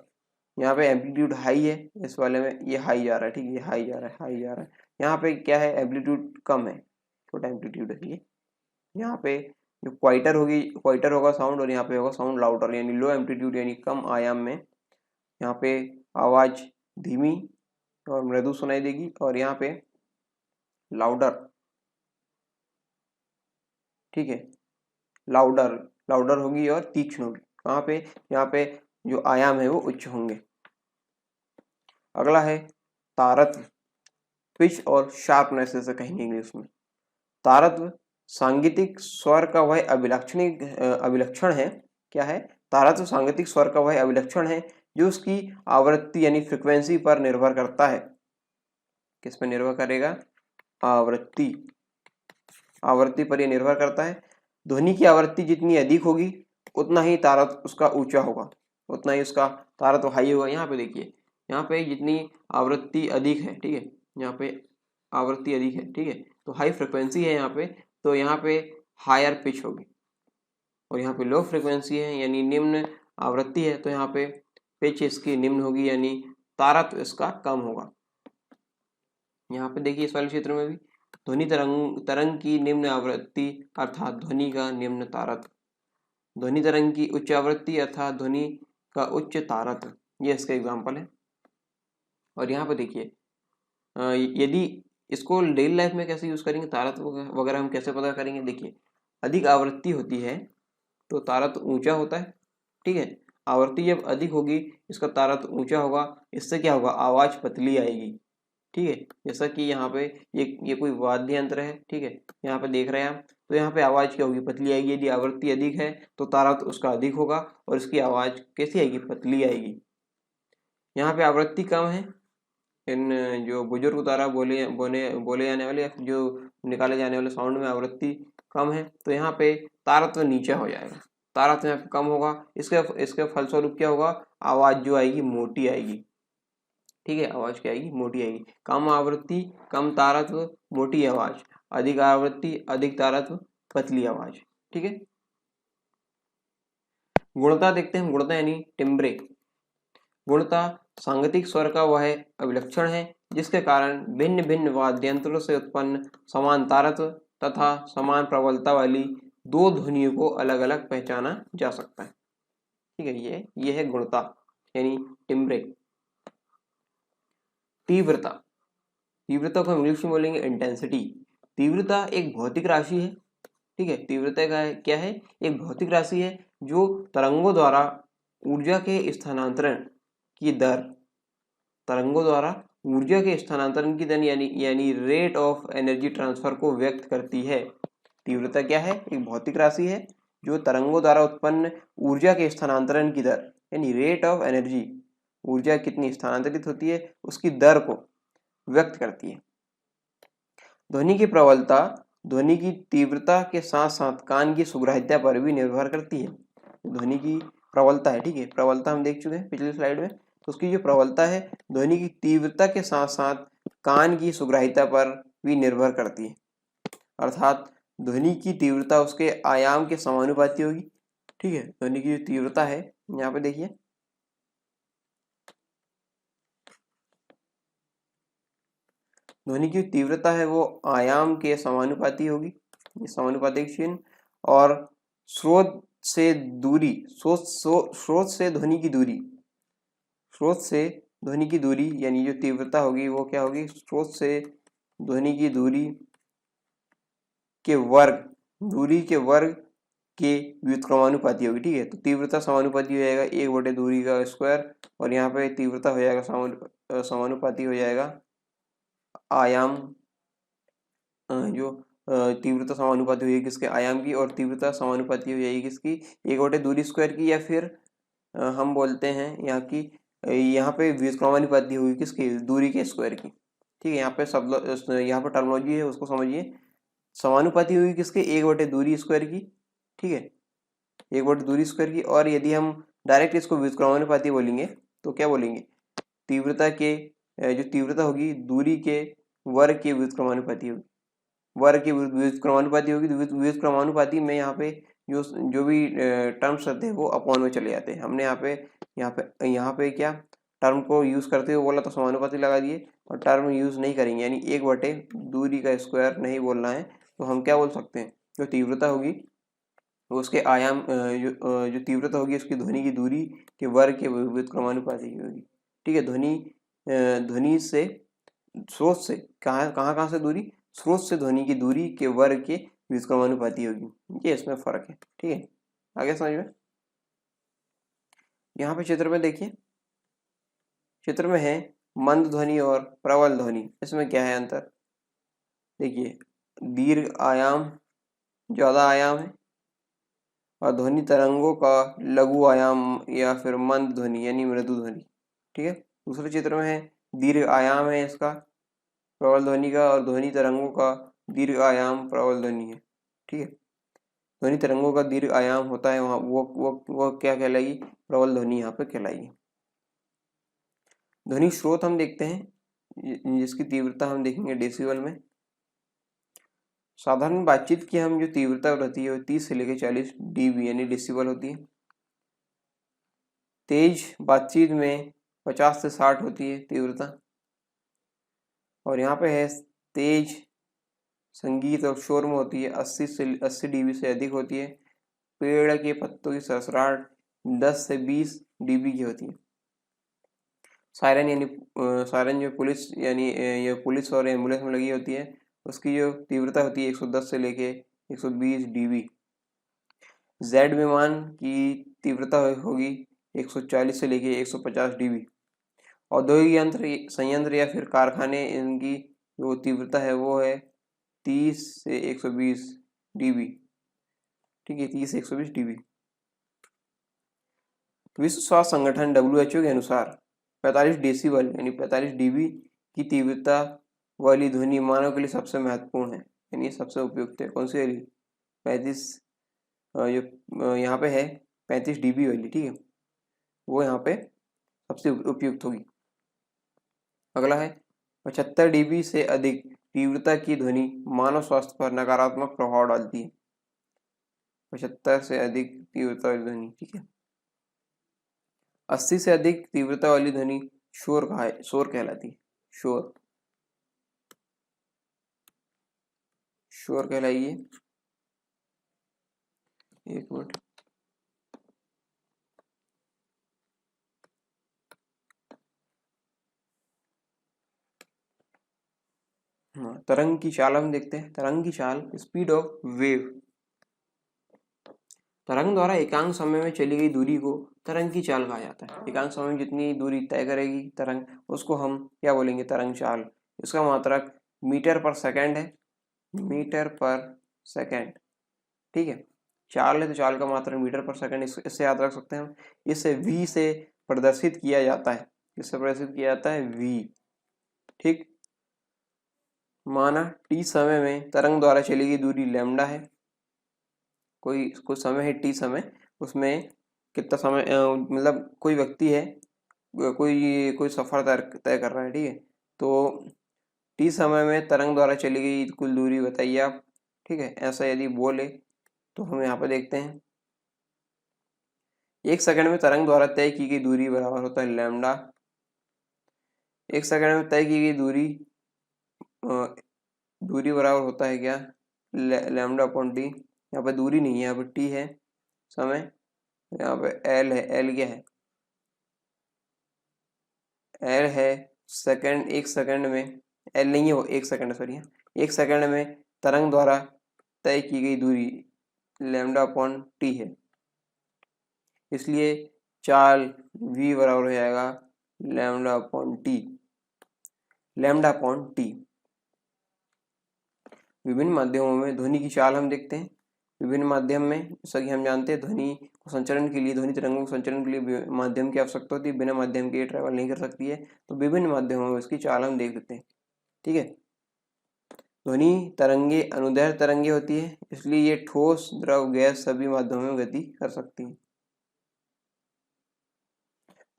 यहाँ पे एम्पलीट्यूड हाई है, इस वाले में ये हाई जा रहा है। ठीक है, ये हाई जा रहा है। यहाँ पे क्या है, एम्पलीट्यूड कम है, छोटा एम्पलीट्यूड है ये। यहाँ पे जो क्वाइटर होगा साउंड, और यहाँ पे होगा साउंड लाउडर यानी लो एम्पलीट्यूड यानी कम आयाम में यहाँ पे आवाज धीमी और मृदु सुनाई देगी, और यहाँ पे लाउडर। ठीक है, लाउडर होगी और तीक्ष्ण होगी। कहाँ पे, यहाँ पे जो आयाम है वो उच्च होंगे। अगला है तारत्व, पिच और शार्पनेस से कहेंगे इंग्लिश में। तारत्व सांगीतिक स्वर का वह अभिलक्षण है। क्या है, तारत्व सांगीतिक स्वर का वह अभिलक्षण है जो उसकी आवृत्ति यानी फ्रीक्वेंसी पर निर्भर करता है। किस पर निर्भर करेगा, आवृत्ति पर यह निर्भर करता है। ध्वनि की आवृत्ति जितनी अधिक होगी उतना ही तारत्व उसका ऊंचा होगा, उतना ही उसका तारत्व हाई होगा। यहाँ पे देखिए, यहाँ पे जितनी आवृत्ति अधिक है, ठीक है, यहाँ पे आवृत्ति अधिक है, ठीक है, तो हाई फ्रिक्वेंसी है यहाँ पे, तो यहाँ पे हायर पिच होगी। और यहाँ पे लो फ्रिक्वेंसी है यानी निम्न आवृत्ति है, तो यहाँ पे पिच इसकी निम्न होगी यानी तारत्व इसका कम होगा। यहाँ पे देखिए इस वाले क्षेत्र में भी ध्वनि तरंग की निम्न आवृत्ति अर्थात ध्वनि का निम्न तारत्व, ध्वनि तरंग की उच्च आवृत्ति अर्थात ध्वनि का उच्च तारत्व, ये इसका एग्जाम्पल है। और यहाँ पे देखिए यदि इसको डेली लाइफ में कैसे यूज करेंगे, तारत्व वगैरह हम कैसे पता करेंगे। देखिए अधिक आवृत्ति होती है तो तारत्व ऊंचा होता है। ठीक है, आवृत्ति जब अधिक होगी इसका तारत्व ऊंचा होगा, इससे क्या होगा, आवाज पतली आएगी। ठीक है, जैसा कि यहाँ पे ये कोई वाद्य यंत्र है। ठीक है, यहाँ पे देख रहे हैं आप, तो यहाँ पे आवाज क्या होगी, पतली आएगी। यदि आवृत्ति अधिक है तो तारत्व उसका अधिक होगा और इसकी आवाज कैसी आएगी, पतली आएगी। यहाँ पे आवृत्ति कम है, इन जो बुजुर्ग द्वारा बोले जाने वाले जो निकाले जाने वाले साउंड में आवृत्ति कम है, तो यहाँ पे तारत्व नीचा हो जाएगा, तारत्व यहाँ पे कम होगा। इसके फलस्वरूप क्या होगा, आवाज़ जो आएगी मोटी आएगी। ठीक है, आवाज़ क्या आएगी? मोटी आएगी। कम आवृत्ति कम तारत्व मोटी आवाज़, अधिक आवृत्ति अधिक तारत्व पतली आवाज़। ठीक है, गुणता देखते हैं। गुणता यानी टिम्ब्रे। गुणता सांगीतिक स्वर का वह अभिलक्षण है जिसके कारण भिन्न भिन्न वाद्यंत्रों से उत्पन्न समान तारत्व तथा समान प्रबलता वाली दो ध्वनियों को अलग अलग पहचाना जा सकता है। ठीक है, ये है गुणता यानी टिम्ब्रे। तीव्रता, तीव्रता को हम इंग्लिश में बोलेंगे इंटेंसिटी। तीव्रता एक भौतिक राशि है। ठीक है, तीव्रता का क्या है? एक भौतिक राशि है जो तरंगों द्वारा ऊर्जा के स्थानांतरण की दर, तरंगों द्वारा ऊर्जा के स्थानांतरण की दर यानी रेट ऑफ एनर्जी ट्रांसफर को व्यक्त करती है। तीव्रता क्या है? एक भौतिक राशि है जो तरंगों द्वारा उत्पन्न ऊर्जा के स्थानांतरण की दर यानी रेट ऑफ एनर्जी, ऊर्जा कितनी स्थानांतरित होती है उसकी दर को व्यक्त करती है। ध्वनि की प्रबलता ध्वनि की तीव्रता के साथ साथ कान की सुग्राह्यता पर भी निर्भर करती है। ध्वनि की प्रबलता है, ठीक है, प्रबलता हम देख चुके हैं पिछली स्लाइड में, तो उसकी जो प्रबलता है ध्वनि की तीव्रता के साथ साथ कान की सुग्राह्यता पर भी निर्भर करती है। अर्थात ध्वनि की तीव्रता उसके आयाम के समानुपाती होगी। ठीक है, ध्वनि की जो तीव्रता है यहाँ पे देखिए, ध्वनि की तीव्रता है वो आयाम के समानुपाती होगी, समानुपातिक चिन्ह, और स्रोत से दूरी, स्रोत से ध्वनि की दूरी, स्रोत से ध्वनि की दूरी यानी जो तीव्रता होगी वो क्या होगी? स्रोत से ध्वनि की दूरी के वर्ग, दूरी के वर्ग के व्युत्क्रमानुपाती होगी। ठीक है, तो तीव्रता समानुपाती हो जाएगा 1/2 दूरी का स्क्वायर, और यहाँ पे तीव्रता हो जाएगा समानुपाती हो जाएगा आयाम, जो तीव्रता समानुपाती हुई किसके? आयाम की, और तीव्रता समानुपाती हो जाएगी किसकी? 1/2 दूरी स्क्वायर की, या फिर हम बोलते हैं यहाँ की, यहाँ पे व्युत्क्रमानुपाती होगी किसकी? दूरी के स्क्वायर की। ठीक है, यहाँ पे यहाँ पे टर्मिनोलॉजी है उसको समझिए। समानुपाती होगी किसके? 1/2 दूरी स्क्वायर की। ठीक है, 1/2 दूरी स्क्वायर की, और यदि हम डायरेक्ट इसको व्युत्क्रमानुपाती बोलेंगे तो क्या बोलेंगे? तीव्रता के जो तीव्रता होगी दूरी के वर्ग के व्युत्क्रमानुपाती होगी, वर्ग की व्युत्क्रमानुपाती होगी। व्युत्क्रमानुपाती में यहाँ पे जो भी टर्म्स रहते हैं वो अपॉन में चले जाते हैं। हमने यहाँ पे क्या टर्म को यूज करते हुए बोला तो समानुपाती लगा दिए, और टर्म यूज नहीं करेंगे यानी 1/2 दूरी का स्क्वायर नहीं बोलना है, तो हम क्या बोल सकते हैं? जो तीव्रता होगी उसके आयाम, जो तीव्रता होगी उसकी ध्वनि की दूरी के वर्ग के व्युत्क्रमानुपाती होगी। ठीक है, ध्वनि से स्रोत से कहाँ से दूरी? स्रोत से ध्वनि की दूरी के वर्ग के व्युत्क्रमानुपाती होगी। ये इसमें फर्क है। ठीक है, आगे समझ में। यहाँ पे चित्र में देखिए, चित्र में है मंद ध्वनि और प्रबल ध्वनि। इसमें क्या है अंतर? देखिए, दीर्घ आयाम ज्यादा आयाम है, और ध्वनि तरंगों का लघु आयाम या फिर मंद ध्वनि यानी मृदु ध्वनि। ठीक है, दूसरे चित्र में है दीर्घ आयाम है इसका प्रबल ध्वनि का, और ध्वनि तरंगों का दीर्घ आयाम प्रबल ध्वनि है। ठीक है, ध्वनि तरंगों का दीर्घ आयाम होता है वहाँ, वो क्या कहलाएगी? प्रबल ध्वनि यहाँ पे कहलाएगी। ध्वनि स्रोत हम देखते हैं जिसकी तीव्रता हम देखेंगे डेसिबल में। साधारण बातचीत की हम जो तीव्रता रहती है वो 30 से लेकर 40 dB यानी डेसिबल होती है। तेज बातचीत में 50 से 60 होती है तीव्रता, और यहाँ पे है तेज संगीत और शोर में होती है 80 dB से अधिक होती है। पेड़ के पत्तों की सरसराहट 10 से 20 dB की होती है। सायरन यानी सायरन जो पुलिस यानी ये पुलिस और एम्बुलेंस में लगी होती है उसकी जो तीव्रता होती है 110 से लेके 120 dB। जेड विमान की तीव्रता होगी 140 से लेके 150 dB। औद्योगिक संयंत्र या फिर कारखाने, इनकी जो तीव्रता है वो है 30 से 120 dB। ठीक है, 30 से 120 dB। विश्व स्वास्थ्य संगठन WHO के अनुसार 45 डेसिबल यानी 45 dB की तीव्रता वाली ध्वनि मानव के लिए सबसे महत्वपूर्ण है यानी सबसे उपयुक्त है। कौन सी वाली? 35 जो यहाँ पे है 35 dB वाली। ठीक है, वो यहाँ पे सबसे उपयुक्त होगी। अगला है 75 dB से अधिक तीव्रता की ध्वनि मानव स्वास्थ्य पर नकारात्मक प्रभाव डालती है। 75 से अधिक तीव्रता वाली ध्वनि, ठीक है। 80 से अधिक तीव्रता वाली ध्वनि शोर कहलाती है। शोर कहलाइए। एक मिनट। हाँ, तरंग की चाल हम देखते हैं। तरंग की चाल, स्पीड ऑफ वेव। तरंग द्वारा एकांक समय में चली गई दूरी को तरंग की चाल कहा जाता है। एकांक समय में जितनी दूरी तय करेगी तरंग, उसको हम क्या बोलेंगे? तरंग चाल। इसका मात्रक मीटर पर सेकंड है। मीटर पर सेकंड, ठीक है। चाल है तो चाल का मात्रक मीटर पर सेकंड, इससे याद रख सकते हैं हम। इसे v से प्रदर्शित किया जाता है। इससे प्रदर्शित किया जाता है v, ठीक। माना t समय में तरंग द्वारा चली गई दूरी लैम्डा है। कोई कुछ समय है t समय, उसमें कितना समय, मतलब कोई व्यक्ति है, कोई सफर तय कर रहा है, ठीक है। तो t समय में तरंग द्वारा चली गई कुल दूरी बताइए आप, ठीक है। ऐसा यदि बोले तो हम यहाँ पे देखते हैं, 1 सेकंड में तरंग द्वारा तय की गई दूरी बराबर होता है लैम्डा। 1 सेकंड में तय की गई दूरी बराबर होता है क्या? Lambda upon T. यहाँ पे दूरी नहीं है, यहाँ पे टी है समय, यहाँ पे एल है। एल क्या है? एल है सेकंड। 1 सेकंड में, एल नहीं है वो, 1 सेकंड, सॉरी, 1 सेकंड में तरंग द्वारा तय की गई दूरी लैम्डा अपॉन टी है। इसलिए चाल v बराबर हो जाएगा lambda upon T. Lambda upon T. विभिन्न माध्यमों में ध्वनि की चाल हम देखते हैं। विभिन्न माध्यम में, जैसा कि हम जानते हैं, ध्वनि को संचरण के लिए, ध्वनि तरंगों को संचरण के लिए माध्यम की आवश्यकता होती है। बिना माध्यम के ट्रैवल नहीं कर सकती है। तो विभिन्न माध्यमों में इसकी चाल हम देख लेते हैं, ठीक है। ध्वनि तरंगे अनुदैर्ध्य तरंगे होती है, इसलिए ये ठोस, द्रव, गैस सभी माध्यमों में गति कर सकती है।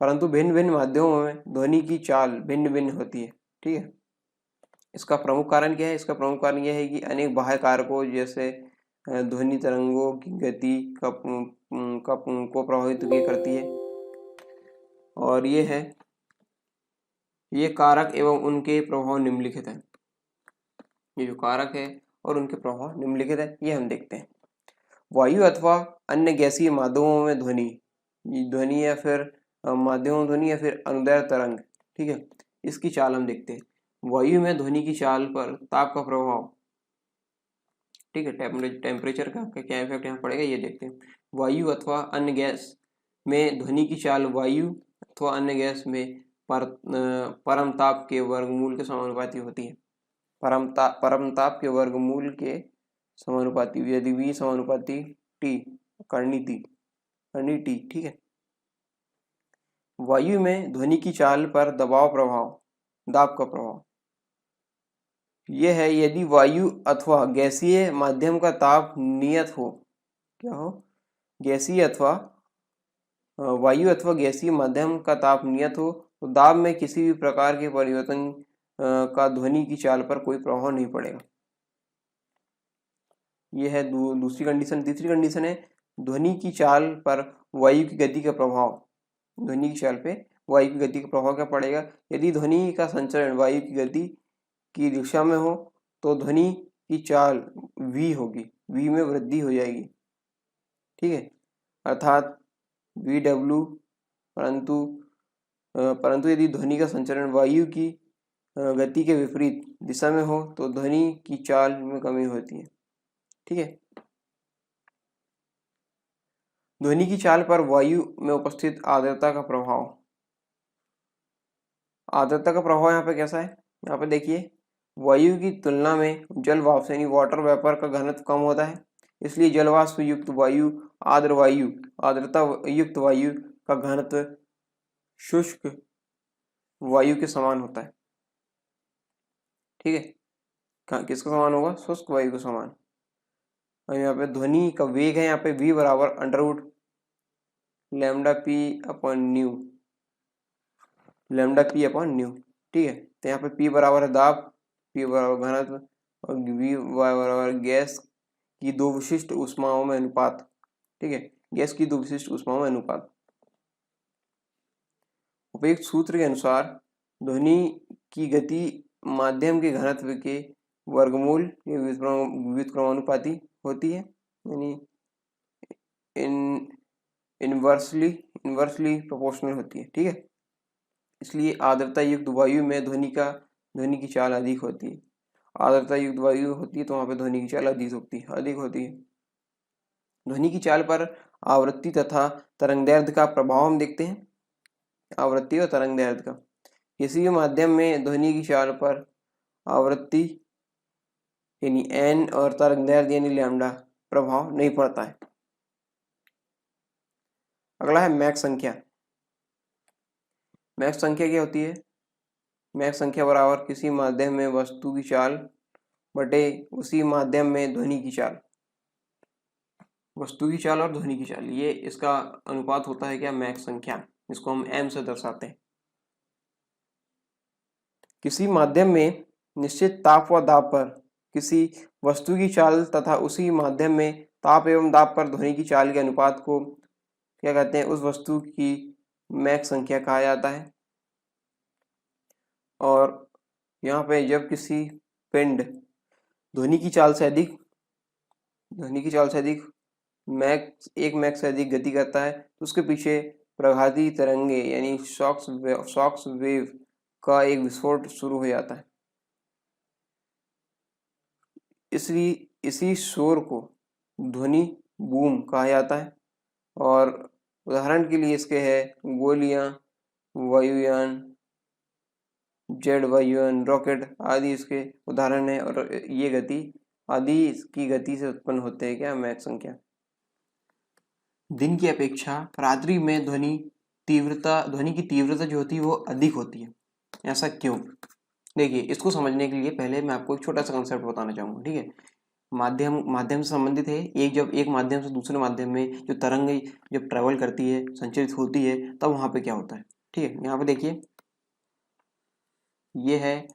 परंतु भिन्न भिन्न माध्यमों में ध्वनि की चाल भिन्न भिन्न होती है, ठीक है। इसका प्रमुख कारण क्या है? इसका प्रमुख कारण यह है कि अनेक बाह्य कारकों जैसे ध्वनि तरंगों की गति को प्रभावित करती है। और ये कारक एवं उनके प्रभाव निम्नलिखित है। ये जो कारक है और उनके प्रभाव निम्नलिखित है, ये हम देखते हैं। वायु अथवा अन्य गैसीय माध्यमों में ध्वनि या फिर माध्यमों ध्वनि या फिर अनुदैर्ध्य तरंग, ठीक है, इसकी चाल हम देखते हैं। वायु में ध्वनि की चाल पर ताप का प्रभाव, ठीक है, टेम्परेचर का क्या इफेक्ट यहाँ पड़ेगा, ये देखते हैं। वायु अथवा अन्य गैस में ध्वनि की चाल वायु अथवा अन्य गैस में परम ताप के वर्गमूल के समानुपाती होती है। परम ताप के वर्गमूल के समानुपाती, यदि v समानुपाती t, करनी t, ठीक है। वायु में ध्वनि की चाल पर दाब का प्रभाव यह है, यदि वायु अथवा गैसीय माध्यम का ताप नियत हो, क्या हो? वायु अथवा गैसीय माध्यम का ताप नियत हो तो दाब में किसी भी प्रकार के परिवर्तन का ध्वनि की चाल पर कोई प्रभाव नहीं पड़ेगा। यह है दूसरी कंडीशन। तीसरी कंडीशन है ध्वनि की चाल पर वायु की गति का प्रभाव। ध्वनि की चाल पे वायु की गति का प्रभाव क्या पड़ेगा? यदि ध्वनि का संचरण वायु की गति की दिशा में हो तो ध्वनि की चाल v होगी, v में वृद्धि हो जाएगी, ठीक है, अर्थात VW। परंतु यदि ध्वनि का संचरण वायु की गति के विपरीत दिशा में हो तो ध्वनि की चाल में कमी होती है, ठीक है। ध्वनि की चाल पर वायु में उपस्थित आर्द्रता का प्रभाव। आर्द्रता का प्रभाव यहाँ पे कैसा है? यहाँ पे देखिए, वायु की तुलना में जल वाष्प यानी वाटर वेपर का घनत्व कम होता है, इसलिए जल वाष्प युक्त वायु आर्द्रता युक्त वायु का घनत्व शुष्क वायु के समान होता है, ठीक है। किसका समान होगा? शुष्क वायु के समान। और यहाँ पे ध्वनि का वेग है, यहाँ पे v बराबर under root lambda P upon nu, lambda P upon nu, ठीक है। तो यहाँ पे पी बराबर है दाब, पी बराबर घनत्व और वी बराबर गैस की दो विशिष्ट ऊष्माओं में अनुपात, ठीक है, गैस की दो विशिष्ट ऊष्माओं में अनुपात। उपयुक्त सूत्र के अनुसार ध्वनि की गति माध्यम के घनत्व के वर्गमूल के व्युत्क्रमानुपाती होती है, यानी इनवर्सली प्रोपोर्शनल होती है, ठीक है। इसलिए आर्द्रता युक्त वायु में ध्वनि की चाल अधिक होती है। आर्द्रता युक्त वायु होती है तो वहां पे ध्वनि की चाल अधिक होती है। ध्वनि की चाल पर आवृत्ति तथा तरंगदैर्ध्य का प्रभाव हम देखते हैं, आवृत्ति और तरंगदैर्ध्य का। किसी भी माध्यम में ध्वनि की चाल पर आवृत्ति यानी एन और तरंगदैर्ध्य यानी लैम्डा प्रभाव नहीं पड़ता है। अगला है मैक संख्या। मैक संख्या क्या होती है? मैक संख्या बराबर किसी माध्यम में वस्तु की चाल बटे उसी माध्यम में ध्वनि की चाल। वस्तु की चाल और ध्वनि की चाल, ये इसका अनुपात होता है क्या? मैक संख्या, इसको हम एम से दर्शाते हैं। किसी माध्यम में निश्चित ताप व दाब पर किसी वस्तु की चाल तथा उसी माध्यम में ताप एवं दाब पर ध्वनि की चाल के अनुपात को क्या कहते हैं? उस वस्तु की मैक संख्या कहा जाता है। और यहाँ पे जब किसी पिंड ध्वनि की चाल से अधिक एक मैक से अधिक गति करता है तो उसके पीछे प्रघाती तरंगे यानी शॉक्स वेव का एक विस्फोट शुरू हो जाता है। इसलिए इसी शोर को ध्वनि बूम कहा जाता है। और उदाहरण के लिए इसके है गोलियां, वायुयान, जेट वायुयान, रॉकेट आदि इसके उदाहरण है। और ये गति आदि की गति से उत्पन्न होते हैं क्या? मैक संख्या। दिन की अपेक्षा रात्रि में ध्वनि की तीव्रता जो होती है वो अधिक होती है। ऐसा क्यों? देखिए, इसको समझने के लिए पहले मैं आपको एक छोटा सा कंसेप्ट बताना चाहूंगा, ठीक है। माध्यम से संबंधित है। जब एक माध्यम से दूसरे माध्यम में जो तरंग जब ट्रेवल करती है, संचरित होती है, तब वहां पे क्या होता है, ठीक है। यहाँ पे देखिए, ये है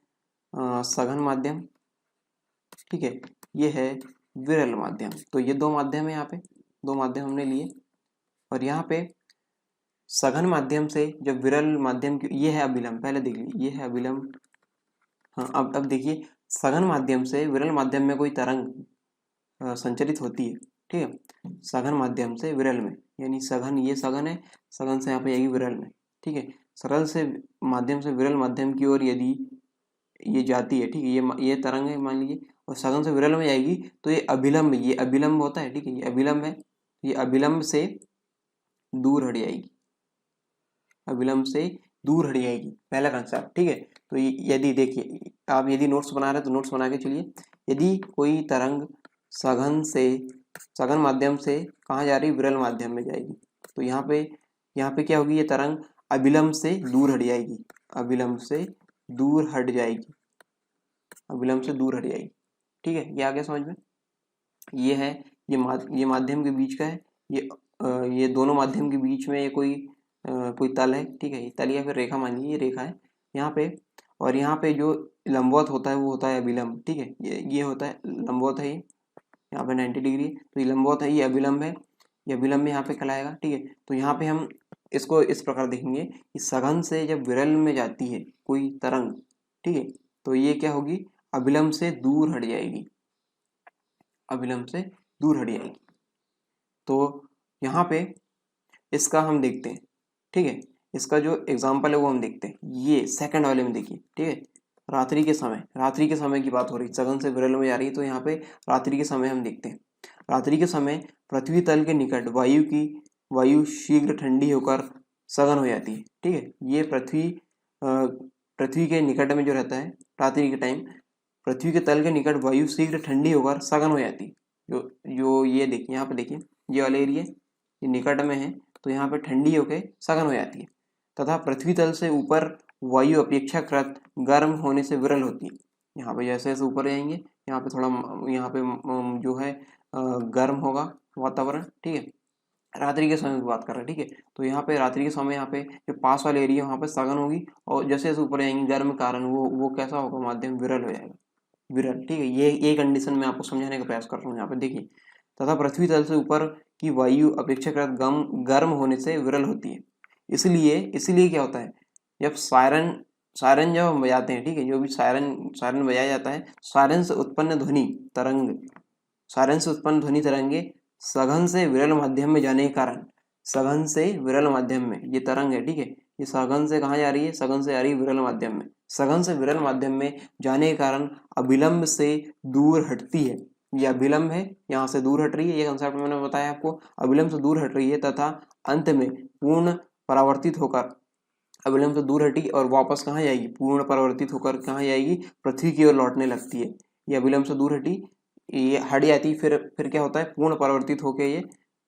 सघन माध्यम, ठीक है, ये है विरल माध्यम। तो ये दो माध्यम है, यहाँ पे दो माध्यम हमने लिए। और यहाँ पे सघन माध्यम से जब विरल माध्यम की, ये है अभिलंब, पहले देख लीजिए, ये है अभिलंब। हाँ, अब देखिए, सघन माध्यम से विरल माध्यम में कोई तरंग संचरित होती है, ठीक है। सघन माध्यम से विरल में, यानी सघन, ये सघन है, सघन से यहाँ पे आएगी विरल में, ठीक है। सरल से माध्यम से विरल माध्यम की ओर यदि ये जाती है, ठीक है, ये तरंग है मान लीजिए, और सघन से विरल में जाएगी तो ये अभिलंब होता है, ठीक है, ये अभिलंब है। ये अभिलंब से दूर हट जाएगी, अभिलंब से दूर हट जाएगी, पहला कंसेप्ट, ठीक है। तो यदि देखिए, आप यदि नोट्स बना रहे हैं तो नोट्स बना के चलिए। यदि कोई तरंग सघन माध्यम से कहाँ जा रही? विरल माध्यम में जाएगी, तो यहाँ पे क्या होगी? ये तरंग अभिलंब से दूर हट जाएगी, अभिलंब से दूर हट जाएगी, अभिलंब से दूर हट जाएगी, ठीक है। ये आ गया समझ में? ये है, ये माध्यम के बीच का है, ये दोनों माध्यम के बीच में ये कोई तल है, ठीक है, ये तल या फिर रेखा मान लीजिए, ये रेखा है यहाँ पे। और यहाँ पे जो लंबवत होता है वो होता है अभिलंब, ठीक है, ये होता है लंबवत है, ये यहाँ पे 90 डिग्री है, तो ये लंबवत है, ये अभिलंब है, ये अभिलंब यहाँ पे कहलाएगा, ठीक है। तो यहाँ पे हम इसको इस प्रकार देखेंगे कि सघन से जब विरल में जाती है कोई तरंग, ठीक है, तो ये क्या होगी? अभिलंब से दूर हट जाएगी, अभिलंब से दूर हट जाएगी। तो यहाँ पे इसका हम देखते हैं, ठीक है, इसका जो एग्जाम्पल है वो हम देखते हैं। ये सेकंड वाले में देखिए, ठीक है, रात्रि के समय की बात हो रही है, सघन से विरल में जा रही है, तो यहाँ पे रात्रि के समय हम देखते हैं। रात्रि के समय पृथ्वी तल के निकट वायु शीघ्र ठंडी होकर सघन हो जाती है, ठीक है। ये पृथ्वी के निकट में जो रहता है रात्रि के टाइम, पृथ्वी के तल के निकट वायु शीघ्र ठंडी होकर सघन हो जाती है। जो ये देखिए, यहाँ पे देखिए, ये वाला एरिया ये निकट में है, तो यहाँ पे ठंडी होकर सघन हो जाती है। तथा पृथ्वी तल से ऊपर वायु अपेक्षाकृत गर्म होने से विरल होती है। यहाँ पे जैसे जैसे ऊपर जाएंगे, यहाँ पे थोड़ा, यहाँ पे जो है गर्म होगा वातावरण, ठीक है। रात्रि के समय की बात कर रहे हैं, ठीक है। तो यहाँ पे रात्रि के समय यहाँ पे जो पास वाले एरिया वहाँ पे सघन होगी, और जैसे जैसे ऊपर जाएंगे गर्म कारण वो कैसा होगा, माध्यम विरल हो जाएगा, विरल, ठीक है। ये कंडीशन मैं आपको समझाने का प्रयास कर रहा हूँ यहाँ पे, देखिए। तथा पृथ्वी तल से ऊपर की वायु अपेक्षाकृत गर्म होने से विरल होती है। इसलिए इसलिए क्या होता है, जब सायरन सायरन जब हम बजाते हैं, ठीक है, जो भी सायरन सायरन बजाया जाता है, सायरन से उत्पन्न ध्वनि तरंग, सायरन से उत्पन्न ध्वनि तरंगे सघन से विरल माध्यम में जाने के कारण, सघन से विरल माध्यम में ये तरंग है, ठीक है, ये सघन से कहाँ जा रही है, सघन से आ रही है विरल माध्यम में, सघन से विरल माध्यम में जाने के कारण अभिलंब से दूर हटती है। ये अभिलंब है, यहाँ से दूर हट रही है, ये कंसेप्ट मैंने बताया आपको, अभिलंब से दूर हट रही है तथा अंत में पूर्ण परावर्तित होकर, अभिलंब से दूर हटी और वापस कहाँ जाएगी, पूर्ण परावर्तित होकर कहाँ जाएगी, पृथ्वी की ओर लौटने लगती है। ये अभिलंब से दूर हटी, ये हट जाती, फिर क्या होता है, पूर्ण परावर्तित होकर ये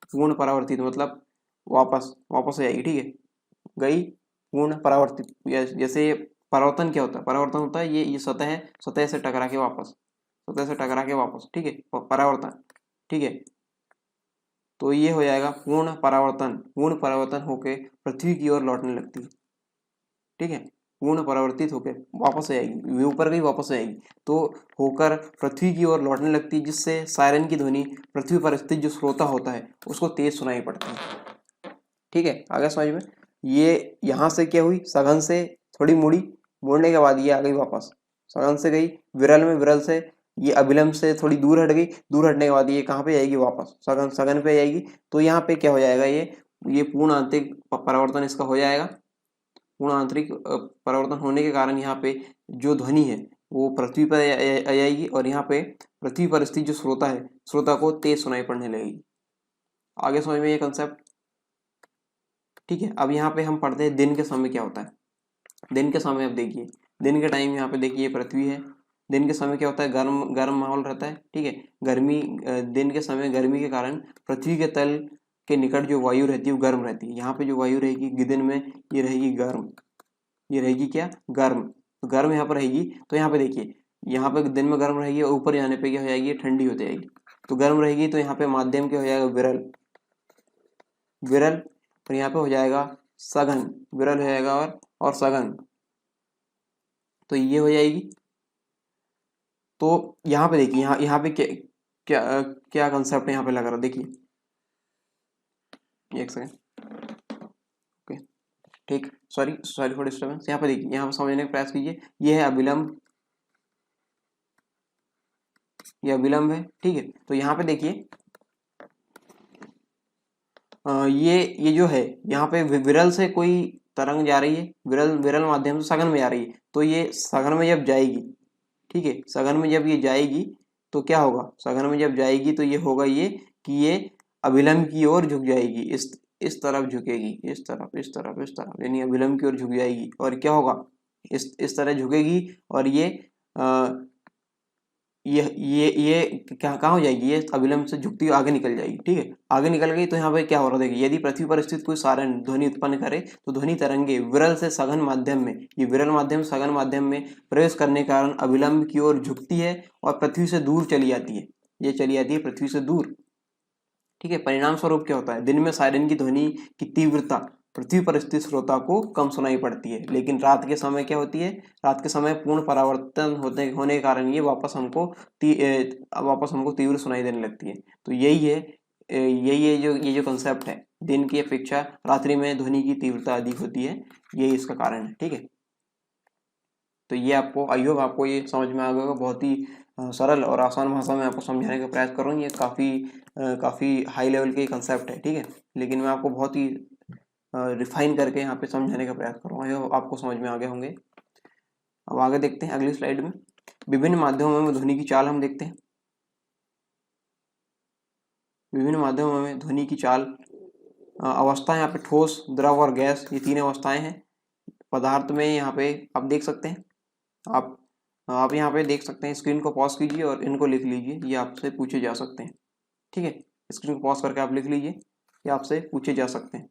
पूर्ण परावर्तित मतलब वापस वापस आ जाएगी, ठीक है, गई पूर्ण परावर्तित। जैसे परावर्तन क्या होता है, परावर्तन होता है ये सतह सतह से टकरा के वापस, सतह से टकरा के वापस, ठीक है, परावर्तन, ठीक है। तो ये हो जाएगा पूर्ण परावर्तन, पूर्ण परावर्तन होके पृथ्वी की ओर लौटने लगती है, ठीक है, पूर्ण परावर्तित होकर वापस आएगी, वे ऊपर गई वापस आएगी, तो होकर पृथ्वी की ओर लौटने लगती है, जिससे सायरन की ध्वनि पृथ्वी पर स्थित जो श्रोता होता है उसको तेज सुनाई पड़ती है, ठीक है। आगे समझ में, ये यहाँ से क्या हुई, सघन से थोड़ी मुड़ी, मुड़ने के बाद ये आ गई वापस, सघन से गई विरल में, विरल से ये अभिलंब से थोड़ी दूर हट गई, दूर हटने के बाद ये कहाँ पे जाएगी, वापस सघन सघन पे जाएगी। तो यहाँ पे क्या हो जाएगा, ये पूर्ण आंतरिक परावर्तन इसका हो जाएगा। पूर्ण आंतरिक परावर्तन होने के कारण यहाँ पे जो ध्वनि है वो पृथ्वी पर आ जाएगी, और यहाँ पे पृथ्वी पर स्थित जो श्रोता है, श्रोता को तेज सुनाई पड़ने लगेगी। आगे समझ में ये कंसेप्ट, ठीक है। अब यहाँ पे हम पढ़ते हैं दिन के समय क्या होता है। दिन के समय अब देखिए, दिन के टाइम यहाँ पे देखिए पृथ्वी है, दिन के समय क्या होता है, गर्म गर्म माहौल रहता है, ठीक है। गर्मी दिन के समय गर्मी के कारण पृथ्वी के तल के निकट जो वायु रहती है वो गर्म रहती है। यहाँ पे जो वायु रहेगी दिन में, ये रहेगी गर्म, ये रहेगी क्या, गर्म, तो गर्म यहाँ पर रहेगी। तो यहाँ पे देखिए, यहाँ पे दिन में गर्म रहेगी और ऊपर जाने पे क्या हो जाएगी, ठंडी हो जाएगी। तो गर्म रहेगी तो यहाँ पे माध्यम क्या हो जाएगा, विरल, विरल, और यहाँ पे हो जाएगा सघन, विरल हो जाएगा और सघन, तो ये हो जाएगी। तो यहाँ पे देखिए, यहाँ पे क्या क्या क्या कंसेप्ट यहाँ पे लग रहा है, देखिए एक सेकंड, ओके, ठीक, सॉरी सॉरी फॉर डिस्टर्बेंस। यहाँ पे देखिए, यहाँ पे समझने का प्रयास कीजिए, ये है अभिलंब, ये अभिलंब है, ठीक है। तो यहाँ पे देखिए ये जो है, यहाँ पे विरल से कोई तरंग जा रही है, विरल विरल माध्यम से सघन में जा रही है। तो ये सघन में जब जाएगी, ठीक है, सघन में जब ये जाएगी तो क्या होगा, सघन में जब जाएगी तो ये होगा ये कि ये अभिलंब की ओर झुक जाएगी, इस तरफ झुकेगी, इस तरफ इस तरफ इस तरफ, यानी अभिलंब की ओर झुक जाएगी। और क्या होगा, इस तरह झुकेगी, और ये कहाँ हो जाएगी, ये अभिलंब से झुकती हुई आगे निकल जाएगी, ठीक है। आगे निकल गई तो यहाँ पे क्या हो रहा है, देखिए, यदि पृथ्वी पर स्थित कोई सारण ध्वनि उत्पन्न करे तो ध्वनि तरंगे विरल से सघन माध्यम में, ये विरल माध्यम सघन माध्यम में प्रवेश करने के कारण अभिलंब की ओर झुकती है और पृथ्वी से दूर चली जाती है, ये चली जाती है पृथ्वी से दूर, ठीक है। परिणाम स्वरूप क्या होता है, दिन में सायरन की ध्वनि की तीव्रता पृथ्वी पर स्थित श्रोता को कम सुनाई पड़ती है, लेकिन रात के समय क्या होती है, रात के समय पूर्ण परावर्तन होने के कारण ये वापस हमको तीव्र सुनाई देने लगती है। तो यही है ये जो कंसेप्ट है, दिन की अपेक्षा रात्रि में ध्वनि की तीव्रता अधिक होती है, यही इसका कारण है, ठीक है। तो ये आपको, आई होप आपको ये समझ में आ गया होगा, बहुत ही सरल और आसान भाषा में आपको समझाने का प्रयास कर रहा हूँ। ये काफ़ी हाई लेवल के कंसेप्ट है, ठीक है, लेकिन मैं आपको बहुत ही रिफाइन करके यहाँ पे समझाने का प्रयास कर रहा हूँ, आई होप आपको समझ में आ गए होंगे। अब आगे देखते हैं अगली स्लाइड में, विभिन्न माध्यमों में ध्वनि की चाल हम देखते हैं। विभिन्न माध्यमों में ध्वनि की चाल अवस्था, यहाँ पे ठोस, द्रव और गैस, ये तीन अवस्थाएं हैं। पदार्थ में यहाँ पे आप देख सकते हैं, आप यहाँ पे देख सकते हैं, स्क्रीन को पॉज कीजिए और इनको लिख लीजिए, ये आपसे पूछे जा सकते हैं, ठीक है। स्क्रीन को पॉज करके आप लिख लीजिए, ये आपसे पूछे जा सकते हैं।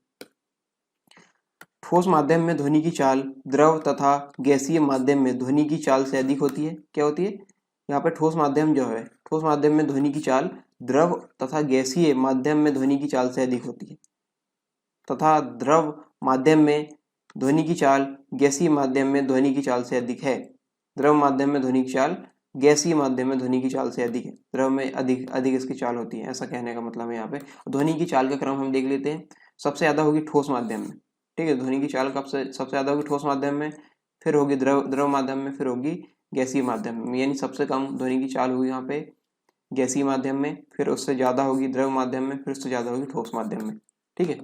ठोस माध्यम में ध्वनि की चाल द्रव तथा गैसीय माध्यम में ध्वनि की चाल से अधिक होती है। क्या होती है, यहाँ पे ठोस माध्यम जो है, ठोस माध्यम में ध्वनि की चाल द्रव तथा गैसीय माध्यम में ध्वनि की चाल से अधिक होती है, तथा द्रव माध्यम में ध्वनि की चाल गैसीय माध्यम में ध्वनि की चाल से अधिक है। द्रव माध्यम में ध्वनि की चाल गैसीय माध्यम में ध्वनि की चाल से अधिक है, द्रव में अधिक अधिक इसकी चाल होती है, ऐसा कहने का मतलब है यहाँ पे। ध्वनि की चाल का क्रम हम देख लेते हैं। सबसे ज्यादा होगी ठोस माध्यम में, ठीक है, ध्वनि की चाल कब से सबसे ज्यादा होगी ठोस माध्यम में, फिर होगी द्रव माध्यम में, फिर होगी गैसीय माध्यम में। यानी सबसे कम ध्वनि की चाल होगी यहाँ पे गैसीय माध्यम में, फिर उससे ज्यादा होगी द्रव माध्यम में, फिर उससे ज्यादा होगी ठोस माध्यम में। ठीक है,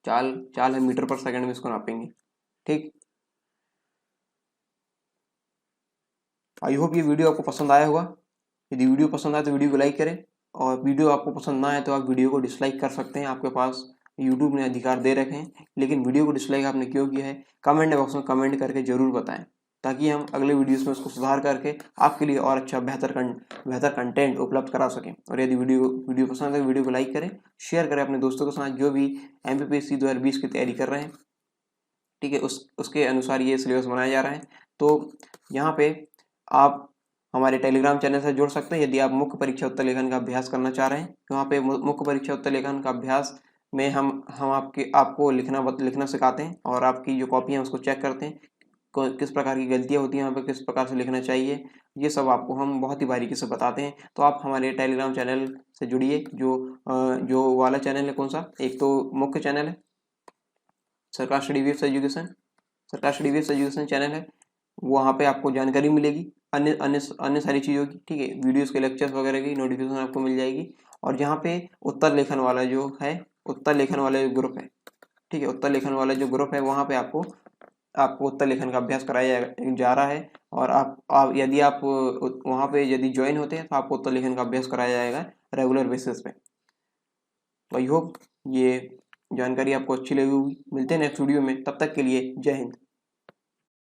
चाल चाल है मीटर पर सेकंड में इसको नापेंगे। ठीक, आई होप ये वीडियो आपको पसंद आया होगा। यदि वीडियो पसंद आए तो वीडियो को लाइक करें, और वीडियो आपको पसंद ना आए तो आप वीडियो को डिसलाइक कर सकते हैं, आपके पास यूट्यूब ने अधिकार दे रखे हैं। लेकिन वीडियो को डिसलाइक आपने क्यों किया है, कमेंट बॉक्स में कमेंट करके जरूर बताएं, ताकि हम अगले वीडियोस में उसको सुधार करके आपके लिए और अच्छा बेहतर कंटेंट उपलब्ध करा सकें। और यदि वीडियो पसंद है तो वीडियो को लाइक करें, शेयर करें अपने दोस्तों के साथ जो भी MPPSC 2020 की तैयारी कर रहे हैं। ठीक है, उसके अनुसार ये सिलेबस बनाया जा रहा है। तो यहाँ पे आप हमारे टेलीग्राम चैनल से जुड़ सकते हैं यदि आप मुख्य परीक्षा उत्तर लेखन का अभ्यास करना चाह रहे हैं। वहाँ पे मुख्य परीक्षा उत्तर लेखन का अभ्यास में हम आपको लिखना सिखाते हैं, और आपकी जो कॉपी है उसको चेक करते हैं, किस प्रकार की गलतियाँ होती हैं वहाँ पे, किस प्रकार से लिखना चाहिए, ये सब आपको हम बहुत ही बारीकी से बताते हैं। तो आप हमारे टेलीग्राम चैनल से जुड़िए। जो वाला चैनल है, कौन सा, एक तो मुख्य चैनल है सरकार स्टडी वेव्स एजुकेशन चैनल है, वहाँ पे आपको जानकारी मिलेगी अन्य अन्य अन्य सारी चीज़ों की। ठीक है, वीडियोस के लेक्चर्स वगैरह की नोटिफिकेशन आपको मिल जाएगी। और जहाँ पे उत्तर लेखन वाला जो ग्रुप है, ठीक है, उत्तर लेखन वाला जो ग्रुप है, वहाँ पे आपको उत्तर लेखन का अभ्यास कराया जा रहा है। और आप यदि आप वहाँ पे यदि ज्वाइन होते हैं तो आपको उत्तर लेखन का अभ्यास कराया जाएगा रेगुलर बेसिस पे। तो आई होप ये जानकारी आपको अच्छी लगी होगी। मिलते हैं नेक्स्ट वीडियो में, तब तक के लिए जय हिंद।